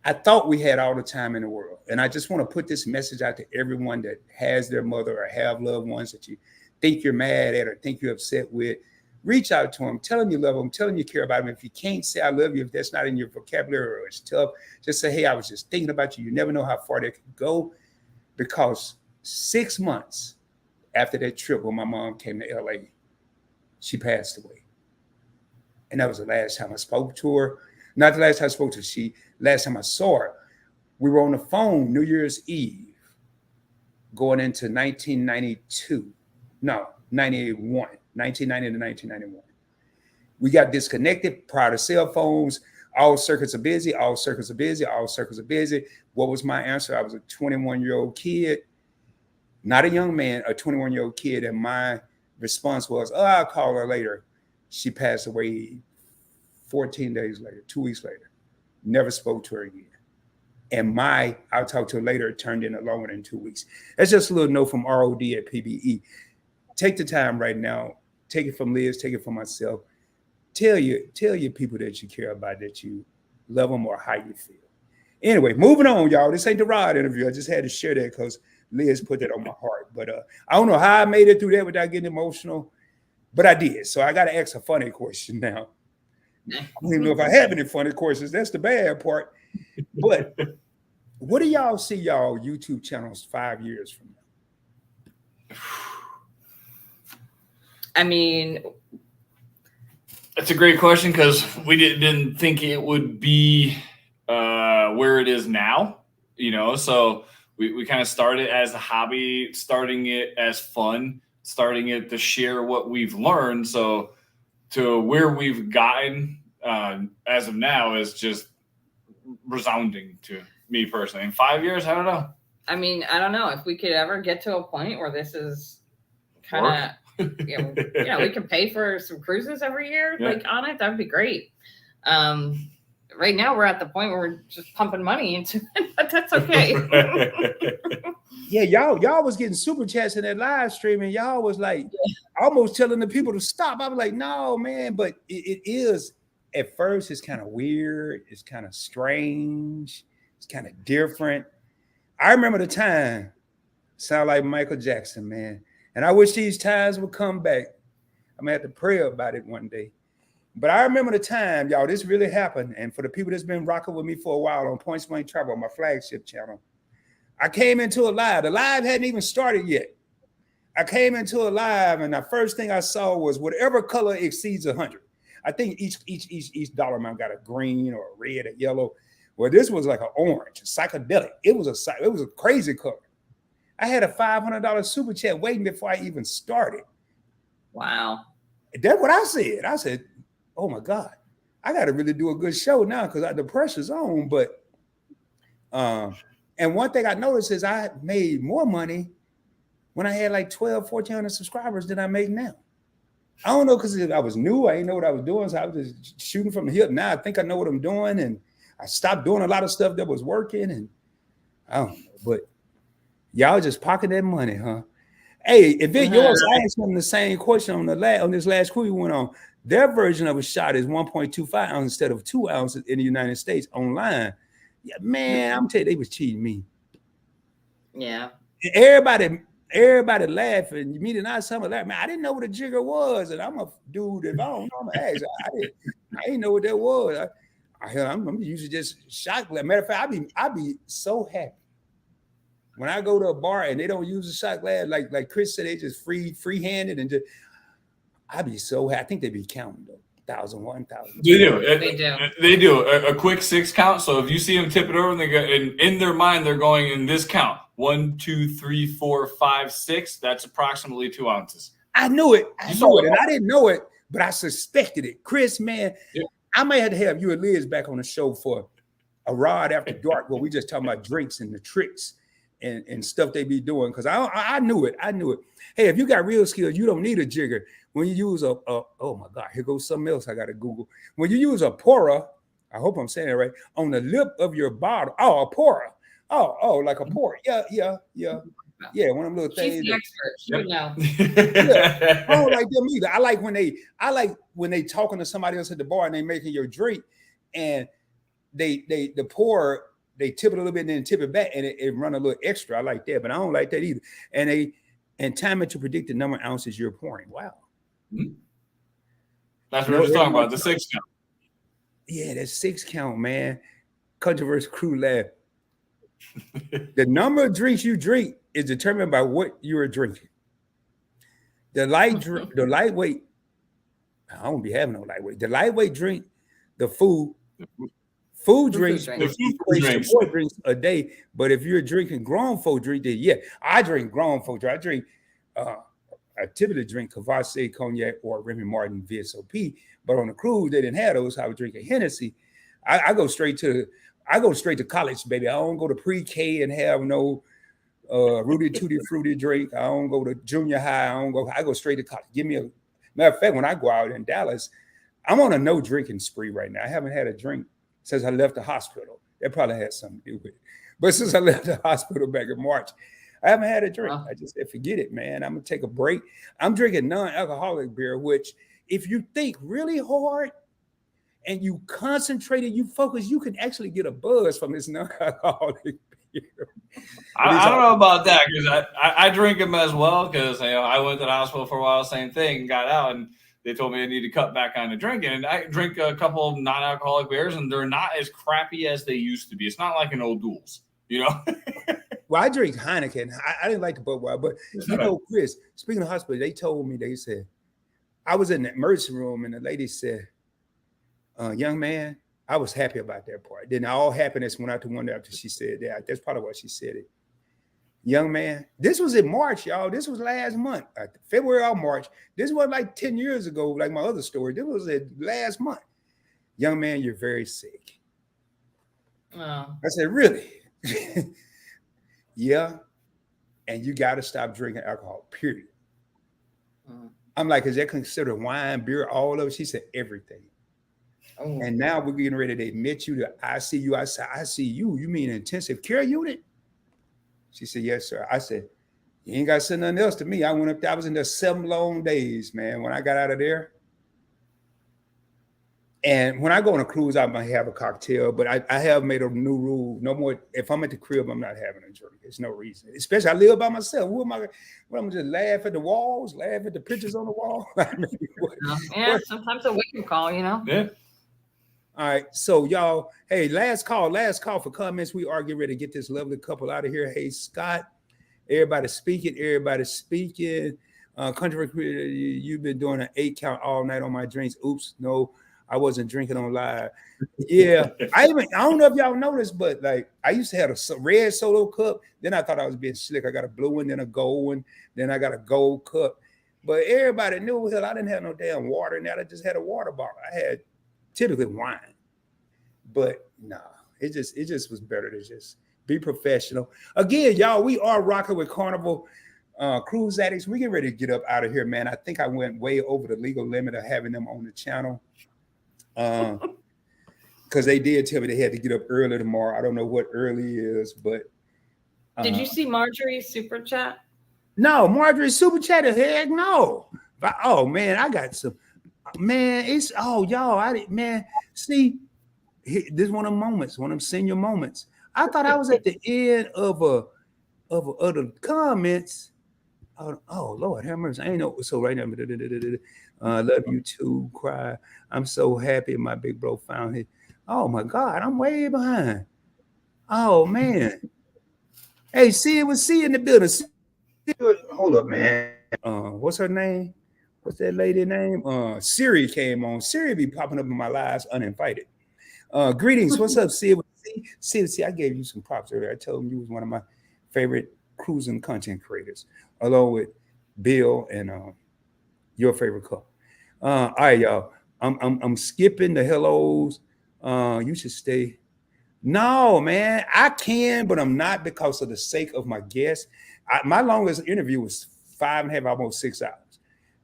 I thought we had all the time in the world. And I just want to put this message out to everyone that has their mother or have loved ones that you think you're mad at or think you're upset with. Reach out to them. Tell them you love them. Tell them you care about them. If you can't say I love you, if that's not in your vocabulary or it's tough, just say, hey, I was just thinking about you. You never know how far that could go. Because 6 months after that trip when my mom came to LA, she passed away. And that was the last time I spoke to her. Not the last time I spoke to her. Last time I saw her, we were on the phone New Year's Eve going into 1992. No, 91. 1990 to 1991. We got disconnected prior to cell phones. All circuits are busy. All circuits are busy. All circuits are busy. What was my answer? I was a 21-year-old kid, not a young man, a 21-year-old kid. And my response was, oh, I'll call her later. She passed away 14 days later, 2 weeks later. Never spoke to her again. And I'll talk to her later turned into longer than 2 weeks. That's just a little note from ROD at PBE. Take the time right now. Take it from Liz, take it from myself. Tell your people that you care about, that you love them or how you feel. Anyway, moving on, y'all. This ain't the Rod interview. I just had to share that because Liz put that on my heart. But I don't know how I made it through that without getting emotional, but I did. So I got to ask a funny question now. I don't even know if I have any funny questions. That's the bad part. But what do y'all see y'all YouTube channels 5 years from now? I mean, that's a great question because we didn't think it would be where it is now, you know. So we kind of started as a hobby, starting it as fun, starting it to share what we've learned. So to where we've gotten as of now is just resounding to me personally. In 5 years, I don't know. I mean, I don't know if we could ever get to a point where this is kind of. We can pay for some cruises every year, like on it. That'd be great. Right now, we're at the point where we're just pumping money into it, but that's okay. Yeah, y'all was getting super chats in that live stream, and y'all was like almost telling the people to stop. I was like, no, man, but it is. At first, it's kind of weird. It's kind of strange. It's kind of different. I remember the time. Sound like Michael Jackson, man. And I wish these times would come back. I'm going to have to pray about it one day. But I remember the time, y'all, this really happened. And for the people that's been rocking with me for a while on Point Blank Travel, my flagship channel, I came into a live. The live hadn't even started yet. I came into a live, and the first thing I saw was whatever color exceeds 100. I think each dollar amount got a green or a red or yellow. Well, this was like an orange, a psychedelic. It was a crazy color. I had a $500 super chat waiting before I even started. Wow. That's what I said. I said, oh my God, I got to really do a good show now because the pressure's on. But and one thing I noticed is I made more money when I had like 1,200-1,400 subscribers than I make now. I don't know, because I was new. I didn't know what I was doing. So I was just shooting from the hip. Now I think I know what I'm doing. And I stopped doing a lot of stuff that was working. And I don't know. But y'all just pocket that money, huh? Hey, if it yours, I asked them the same question on this last cruise we went on. Their version of a shot is 1.25 ounces instead of 2 ounces in the United States online. Yeah, man, I'm telling you, they was cheating me. Yeah. Everybody laughing. You meet an eye, some laugh. Man, I didn't know what a jigger was, and I'm a dude. If I don't know, I'm gonna ask. I didn't know what that was. I'm usually just shocked. Matter of fact, I be so happy when I go to a bar and they don't use a shot glass. Like Chris said, they just free-handed and just. I be so happy. I think they be counting though. 1,001, 1,000. They do a quick 6 count. So if you see them tip it over, and they go in their mind, they're going in this count: 1, 2, 3, 4, 5, 6. That's approximately 2 ounces. I knew it. I didn't know it, but I suspected it. Chris, man, I may have to have you and Liz back on the show for a rod after dark, where we just talking about drinks and the tricks and stuff they be doing. Because I knew it. Hey, if you got real skills, you don't need a jigger. When you use oh my God, here goes something else I got to Google. When you use a pourer, I hope I'm saying it right, on the lip of your bottle. Oh, a pourer. Oh, like a pourer. Yeah. One of them little things. She's the expert. She would know. Yeah. I don't like them either. I like when they talking to somebody else at the bar and they making your drink, and the pourer, they tip it a little bit and then tip it back, and it run a little extra. I like that, but I don't like that either. And time it to predict the number of ounces you're pouring. Wow. That's what we're just talking about, the 6 count. Yeah, that 6 count, man. Controversial crew laugh. The number of drinks you drink is determined by what you are drinking. The lightweight, I won't be having no lightweight. The lightweight drink, the food drinks, drinks 4 drinks a day. But if you're drinking grown folk drink, then I drink grown folk drink. I drink I typically drink Cavasse, cognac, or Remy Martin VSOP. But on the cruise, they didn't have those. So I would drink a Hennessy. I go straight to college, baby. I don't go to pre-K and have no Rudy Tutti Fruity drink. I don't go to junior high. I go straight to college. Give me matter of fact, when I go out in Dallas, I'm on a no drinking spree right now. I haven't had a drink since I left the hospital. That probably had something to do with it. But since I left the hospital back in March, I haven't had a drink. I just said, forget it, man. I'm going to take a break. I'm drinking non-alcoholic beer, which if you think really hard and you concentrate and you focus, you can actually get a buzz from this non-alcoholic beer. I don't know about that, because I drink them as well, because I went to the hospital for a while, same thing, got out, and they told me I need to cut back on the drinking. And I drink a couple of non-alcoholic beers, and they're not as crappy as they used to be. It's not like an old Duels, Well, I drink Heineken. I didn't like the Budweiser, but Chris, speaking of hospital, they told me, they said, I was in the emergency room and the lady said, young man, I was happy about that part. Then all happiness went out the window after she said that. That's probably why she said it. Young man, this was in March, y'all. This was last month, February or March. This wasn't like 10 years ago, like my other story. This was last month. Young man, you're very sick. I said, really? Yeah. And you got to stop drinking alcohol, period. I'm like, is that considered wine, beer, all of it? She said, everything. And now we're getting ready to admit you to ICU. I said, ICU? You mean intensive care unit? She said, yes, sir. I said, you ain't got to say nothing else to me. I went up there. I was in there 7 long days, man. When I got out of there. And when I go on a cruise, I might have a cocktail, but I have made a new rule. No more. If I'm at the crib, I'm not having a drink. There's no reason. Especially I live by myself. What am I? What, I'm just laugh at the walls, laugh at the pictures on the wall. Sometimes a wake-up call, Yeah. All right. So y'all, hey, last call for comments. We are getting ready to get this lovely couple out of here. Hey, Scott, everybody speaking. Country, you've been doing an 8 count all night on my drinks. Oops, no. I wasn't drinking on live. Yeah. I don't know if y'all noticed, but like I used to have a red solo cup. Then I thought I was being slick. I got a blue one, then a gold one, then I got a gold cup. But everybody knew, hell, I didn't have no damn water in that. I just had a water bottle. I had typically wine. But nah, it just was better to just be professional. Again, y'all, we are rocking with Carnival Cruise Addicts. We get ready to get up out of here, man. I think I went way over the legal limit of having them on the channel. Because they did tell me they had to get up early tomorrow. I don't know what early is, but did you see Marjorie's super chat? No, Marjorie's super chat. Heck no. But, oh man, I got some. Man, it's y'all. See, this is one of them moments, one of them senior moments. I thought I was at the end of the comments. Oh Lord, have mercy. I ain't know. So right now, love you too. Cry. I'm so happy my big bro found it. Oh my God, I'm way behind. Oh man. Hey, see in the building. Hold up, man. What's her name? What's that lady name? Siri came on. Siri be popping up in my lives uninvited. Greetings. What's up, Sid? See, I gave you some props earlier. I told him you was one of my favorite cruising content creators, along with Bill and your favorite couple. All right, y'all. I'm skipping the hellos. You should stay. No, man, I can, but I'm not because of the sake of my guests. My longest interview was 5.5, almost 6 hours.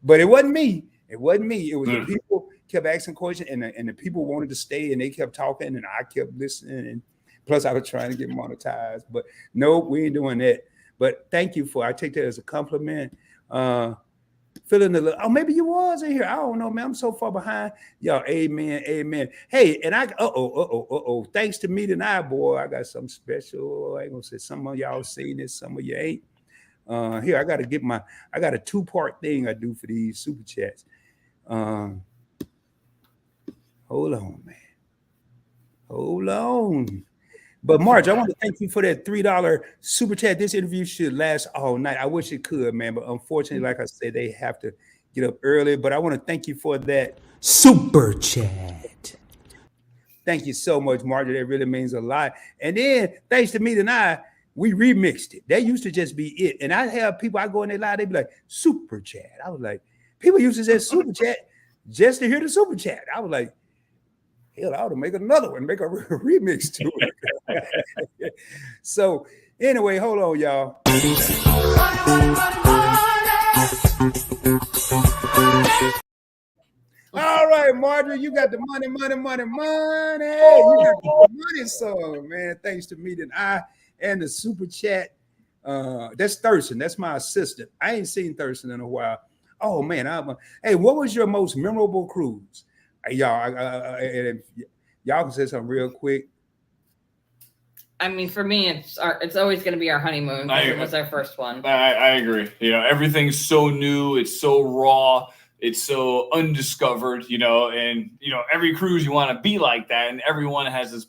But it wasn't me. It wasn't me. It was the people kept asking questions, and the people wanted to stay, and they kept talking, and I kept listening. And plus, I was trying to get monetized. But no, we ain't doing that. But thank you I take that as a compliment. Feeling maybe you was in here. I don't know, man. I'm so far behind. Y'all, amen, amen. Hey, and thanks to me tonight, boy, I got something special. I ain't gonna say some of y'all seen this, some of you ain't. Here, I got a 2-part thing I do for these super chats. Hold on, man. Hold on. But Marge, I want to thank you for that $3 super chat. This interview should last all night. I wish it could, man, but unfortunately, like I said, they have to get up early. But I want to thank you for that super chat. Thank you so much, Marge. That really means a lot. And then, thanks to me tonight, we remixed it. That used to just be it. And I have people, I go in their live, they be like, super chat. I was like, people used to say super chat just to hear the super chat. I was like, hell, I ought to make another one, make a remix to it. So anyway, hold on, y'all. All right, Marjorie, you got the money. You got the money song, man. Thanks to me and the super chat. That's Thurston. That's my assistant. I ain't seen Thurston in a while. Oh man, hey, what was your most memorable cruise? Y'all can say something real quick. I mean, for me, it's always going to be our honeymoon. It was our first one. I agree. Everything's so new. It's so raw. It's so undiscovered. And every cruise you want to be like that, and everyone has its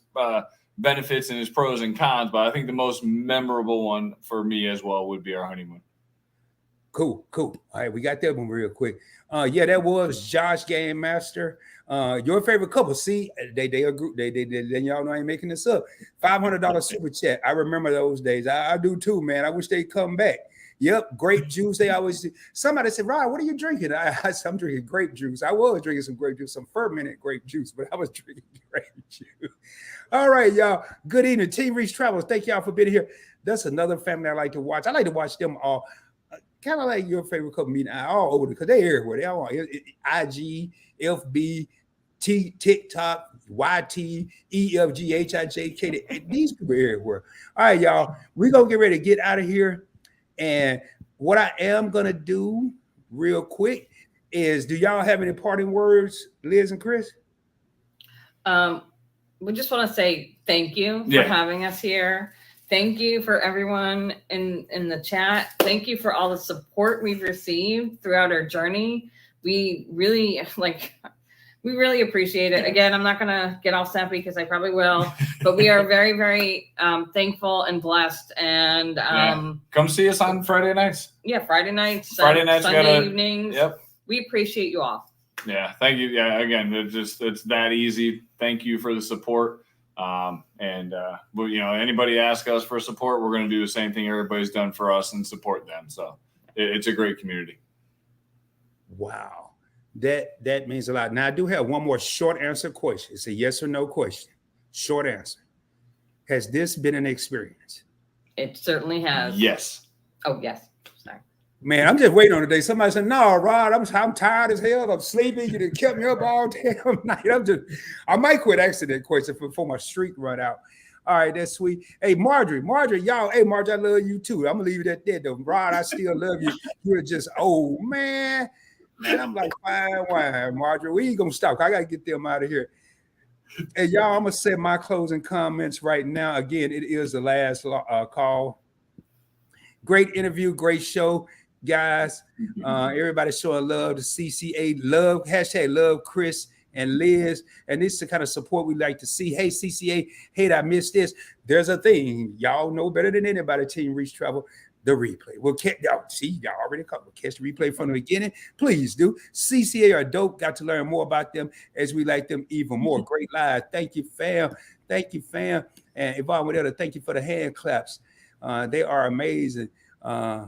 benefits and its pros and cons. But I think the most memorable one for me as well would be our honeymoon. Cool. All right, we got that one real quick. Yeah, that was Josh Game Master. Your favorite couple. See, they agree. They y'all know I ain't making this up. $500 super chat. I remember those days. I do too, man. I wish they'd come back. Yep, grape juice. They always. Somebody said, "Rod, what are you drinking?" I said, "I'm drinking grape juice." I was drinking some grape juice, some fermented grape juice, but I was drinking grape juice. All right, y'all. Good evening, Team Reach Travels. Thank y'all for being here. That's another family I like to watch. I like to watch them all. Kind of like your favorite couple meeting all over because they everywhere. They all on IG, FB, TikTok, YT, EFG, HIJK. These people are everywhere. All right, y'all. We're gonna get ready to get out of here. And what I am gonna do real quick is, do y'all have any parting words, Liz and Chris? We just want to say thank you for having us here. Thank you for everyone in the chat. Thank you for all the support we've received throughout our journey. We really appreciate it. Again, I'm not going to get all sappy because I probably will, but we are very, very thankful and blessed. And come see us on Friday nights. Yeah, Friday nights, Sunday evenings. Yep. We appreciate you all. Yeah, thank you. Yeah, again, it's that easy. Thank you for the support. Anybody ask us for support, we're going to do the same thing everybody's done for us and support them. So it's a great community. Wow. That means a lot. Now I do have one more short answer question. It's a yes or no question. Short answer. Has this been an experience? It certainly has. Yes. Oh, yes. Sorry. Man, I'm just waiting on the day. Somebody said, "No, Rod, I'm tired as hell. I'm sleepy. You done kept me up all damn night." I might quit asking that question before my streak run out. All right, that's sweet. Hey, Marjorie, y'all. Hey, Marjorie, I love you too. I'm gonna leave it at that though. Rod, I still love you. You're just old man. Man, I'm like fine wine, Marjorie. We ain't gonna stop. I gotta get them out of here. Hey, y'all, I'm gonna say my closing comments right now. Again, it is the last call. Great interview, great show, guys. Everybody showing love to CCA. Love Chris and Liz. And this is the kind of support we like to see. Hey, CCA, hey, I missed this. There's a thing. Y'all know better than anybody, Team Reach Travel. The replay. Y'all already caught. We'll catch the replay from the beginning. Please do. CCA are dope. Got to learn more about them as we like them even more. Great live. Thank you, fam. Thank you, fam. And Yvonne Wadetta, thank you for the hand claps. They are amazing. Hey,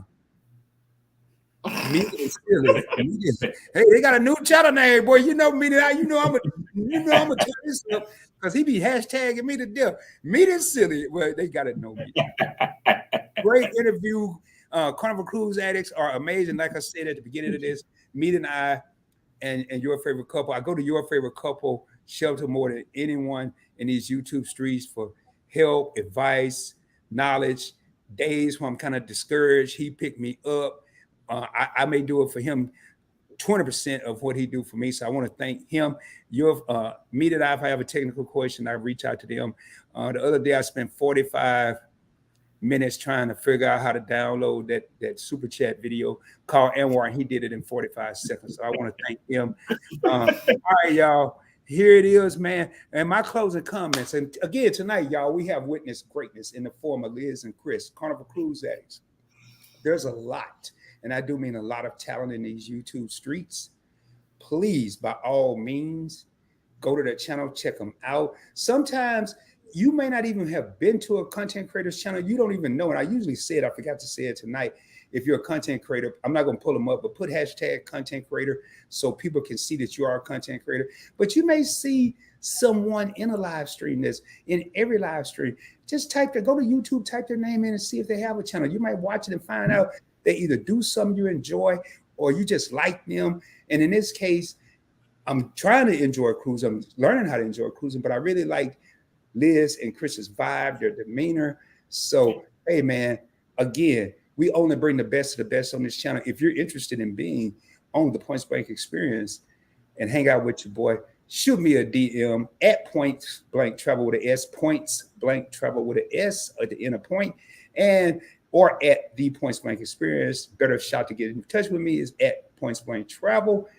they got a new channel name, boy. You know me now. I'm gonna tell this up because he be hashtagging me to death. Meet and silly. Well, they gotta know me. Great interview. Carnival Cruise Addicts are amazing. Like I said at the beginning of this, Meet and I and your favorite couple. I go to your favorite couple shelter more than anyone in these YouTube streets for help, advice, knowledge. Days when I'm kind of discouraged, he picked me up. I may do it for him 20% of what he do for me. So I want to thank him. Meet and I, if I have a technical question, I reach out to them. The other day I spent 45 minutes trying to figure out how to download that super chat video called Anwar, and he did it in 45 seconds. So I want to thank him. All right, y'all. Here it is, man. And my closing comments. And again, tonight, y'all, we have witnessed greatness in the form of Liz and Chris, Carnival Cruise Addicts. There's a lot, and I do mean a lot of talent in these YouTube streets. Please, by all means, go to their channel, check them out. Sometimes you may not even have been to a content creator's channel. You don't even know. And I usually say it, I forgot to say it tonight. If you're a content creator, I'm not going to pull them up, but put hashtag content creator so people can see that you are a content creator. But you may see someone in a live stream that's in every live stream. Just go to YouTube, type their name in and see if they have a channel. You might watch it and find out they either do something you enjoy or you just like them. And in this case, I'm trying to enjoy cruising. I'm learning how to enjoy cruising, but I really like Liz and Chris's vibe, their demeanor. So, hey, man, again, we only bring the best of the best on this channel. If you're interested in being on the Points Blank experience and hang out with your boy, shoot me a DM at Points Blank Travel with an S, Points Blank Travel with an S at the end of point, or at the Points Blank Experience. Better shot to get in touch with me is at Points Blank Travel.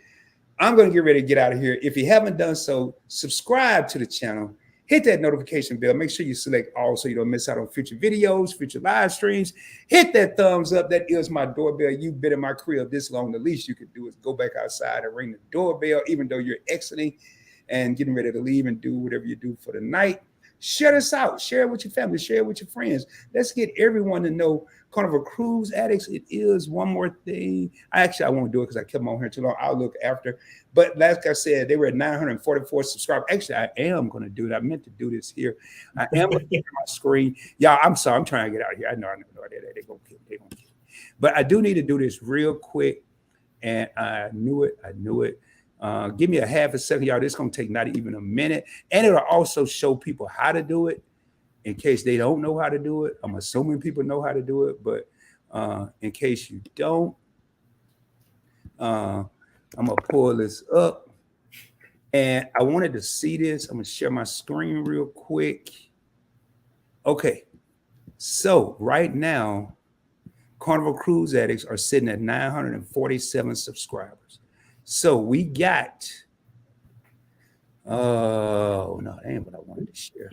I'm going to get ready to get out of here. If you haven't done so, subscribe to the channel. Hit that notification bell. Make sure you select all so you don't miss out on future videos, future live streams. Hit that thumbs up. That is my doorbell. You've been in my crib this long. The least you could do is go back outside and ring the doorbell, even though you're exiting and getting ready to leave and do whatever you do for the night. Share this out. Share it with your family. Share it with your friends. Let's get everyone to know Carnival Cruise Addicts. It is one more thing. I won't do it because I kept them on here too long. I'll look after. But like I said, they were at 944 subscribers. Actually, I am going to do it. I meant to do this here. I am going to my screen. Yeah, I'm sorry. I'm trying to get out of here. I know they're going to kill me. But I do need to do this real quick. And I knew it. Give me a half a second, y'all. This is going to take not even a minute. And it'll also show people how to do it in case they don't know how to do it. I'm assuming people know how to do it, but in case you don't, I'm going to pull this up. And I wanted to see this. I'm going to share my screen real quick. Okay. So right now, Carnival Cruise Addicts are sitting at 947 subscribers. So we got, oh, no, that ain't what I wanted to share.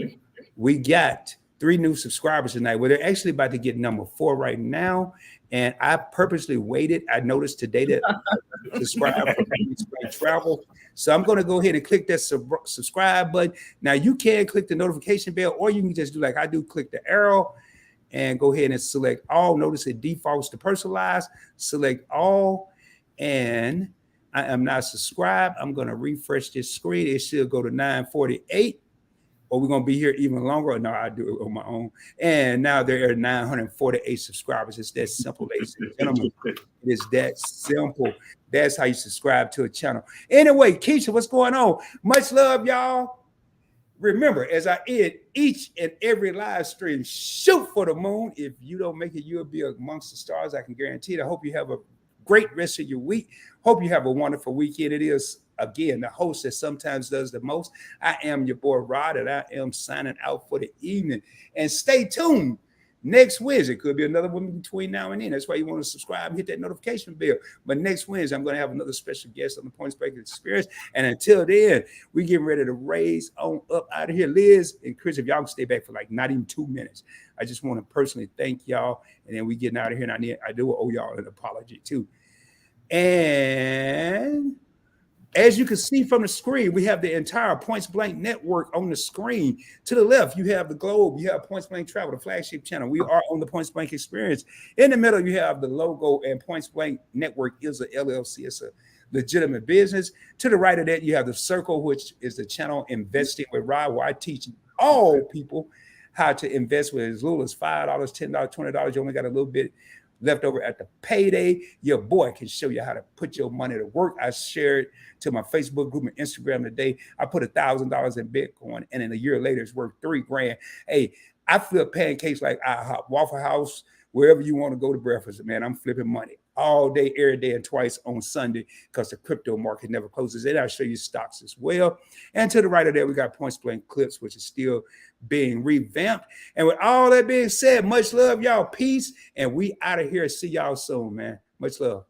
We got 3 new subscribers tonight. Well, they're actually about to get number 4 right now. And I purposely waited. I noticed today that subscribe for travel. So I'm going to go ahead and click that subscribe button. Now you can click the notification bell, or you can just do like I do, click the arrow and go ahead and select all. Notice it defaults to personalized. Select all. And I am not subscribed. I'm going to refresh this screen. It should go to 948. Or we're going to be here even longer. No, I do it on my own. And now there are 948 subscribers. It's that simple, ladies and gentlemen. It is that simple. That's how you subscribe to a channel. Anyway, Keisha, what's going on? Much love, y'all. Remember, as I end each and every live stream, shoot for the moon. If you don't make it, you'll be amongst the stars. I can guarantee it. I hope you have a great rest of your week. Hope you have a wonderful weekend. It is, again, the host that sometimes does the most. I am your boy Rod, and I am signing out for the evening. And stay tuned. Next Wednesday, could be another one between now and then. That's why you want to subscribe and hit that notification bell. But next Wednesday, I'm going to have another special guest on the Points Breaking Experience. And until then, we getting ready to raise on up out of here. Liz and Chris, if y'all can stay back for like not even 2 minutes, I just want to personally thank y'all. And then we getting out of here. And I do owe y'all an apology too. And as you can see from the screen, we have the entire Points Blank network on the screen. To the left, you have the globe. You have Points Blank Travel, the flagship channel. We are on the Points Blank Experience. In the middle, you have the logo, and Points Blank Network is a LLC. It's a legitimate business. To the right of that, you have the circle, which is the channel Investing with Rod, where I teach all people how to invest with as little as $5, $10, $20. You only got a little bit left over at the payday. Your boy can show you how to put your money to work. I shared to my Facebook group and Instagram today. I put $1,000 in Bitcoin, and in a year later, it's worth $3,000. Hey, I flip pancakes like IHOP, Waffle House, wherever you want to go to breakfast, man. I'm flipping money all day, every day, and twice on Sunday because the crypto market never closes. And I'll show you stocks as well. And to the right of that, we got Points Blank Clips, which is still being revamped. And with all that being said, much love, y'all. Peace. And we out of here. See y'all soon, man. Much love.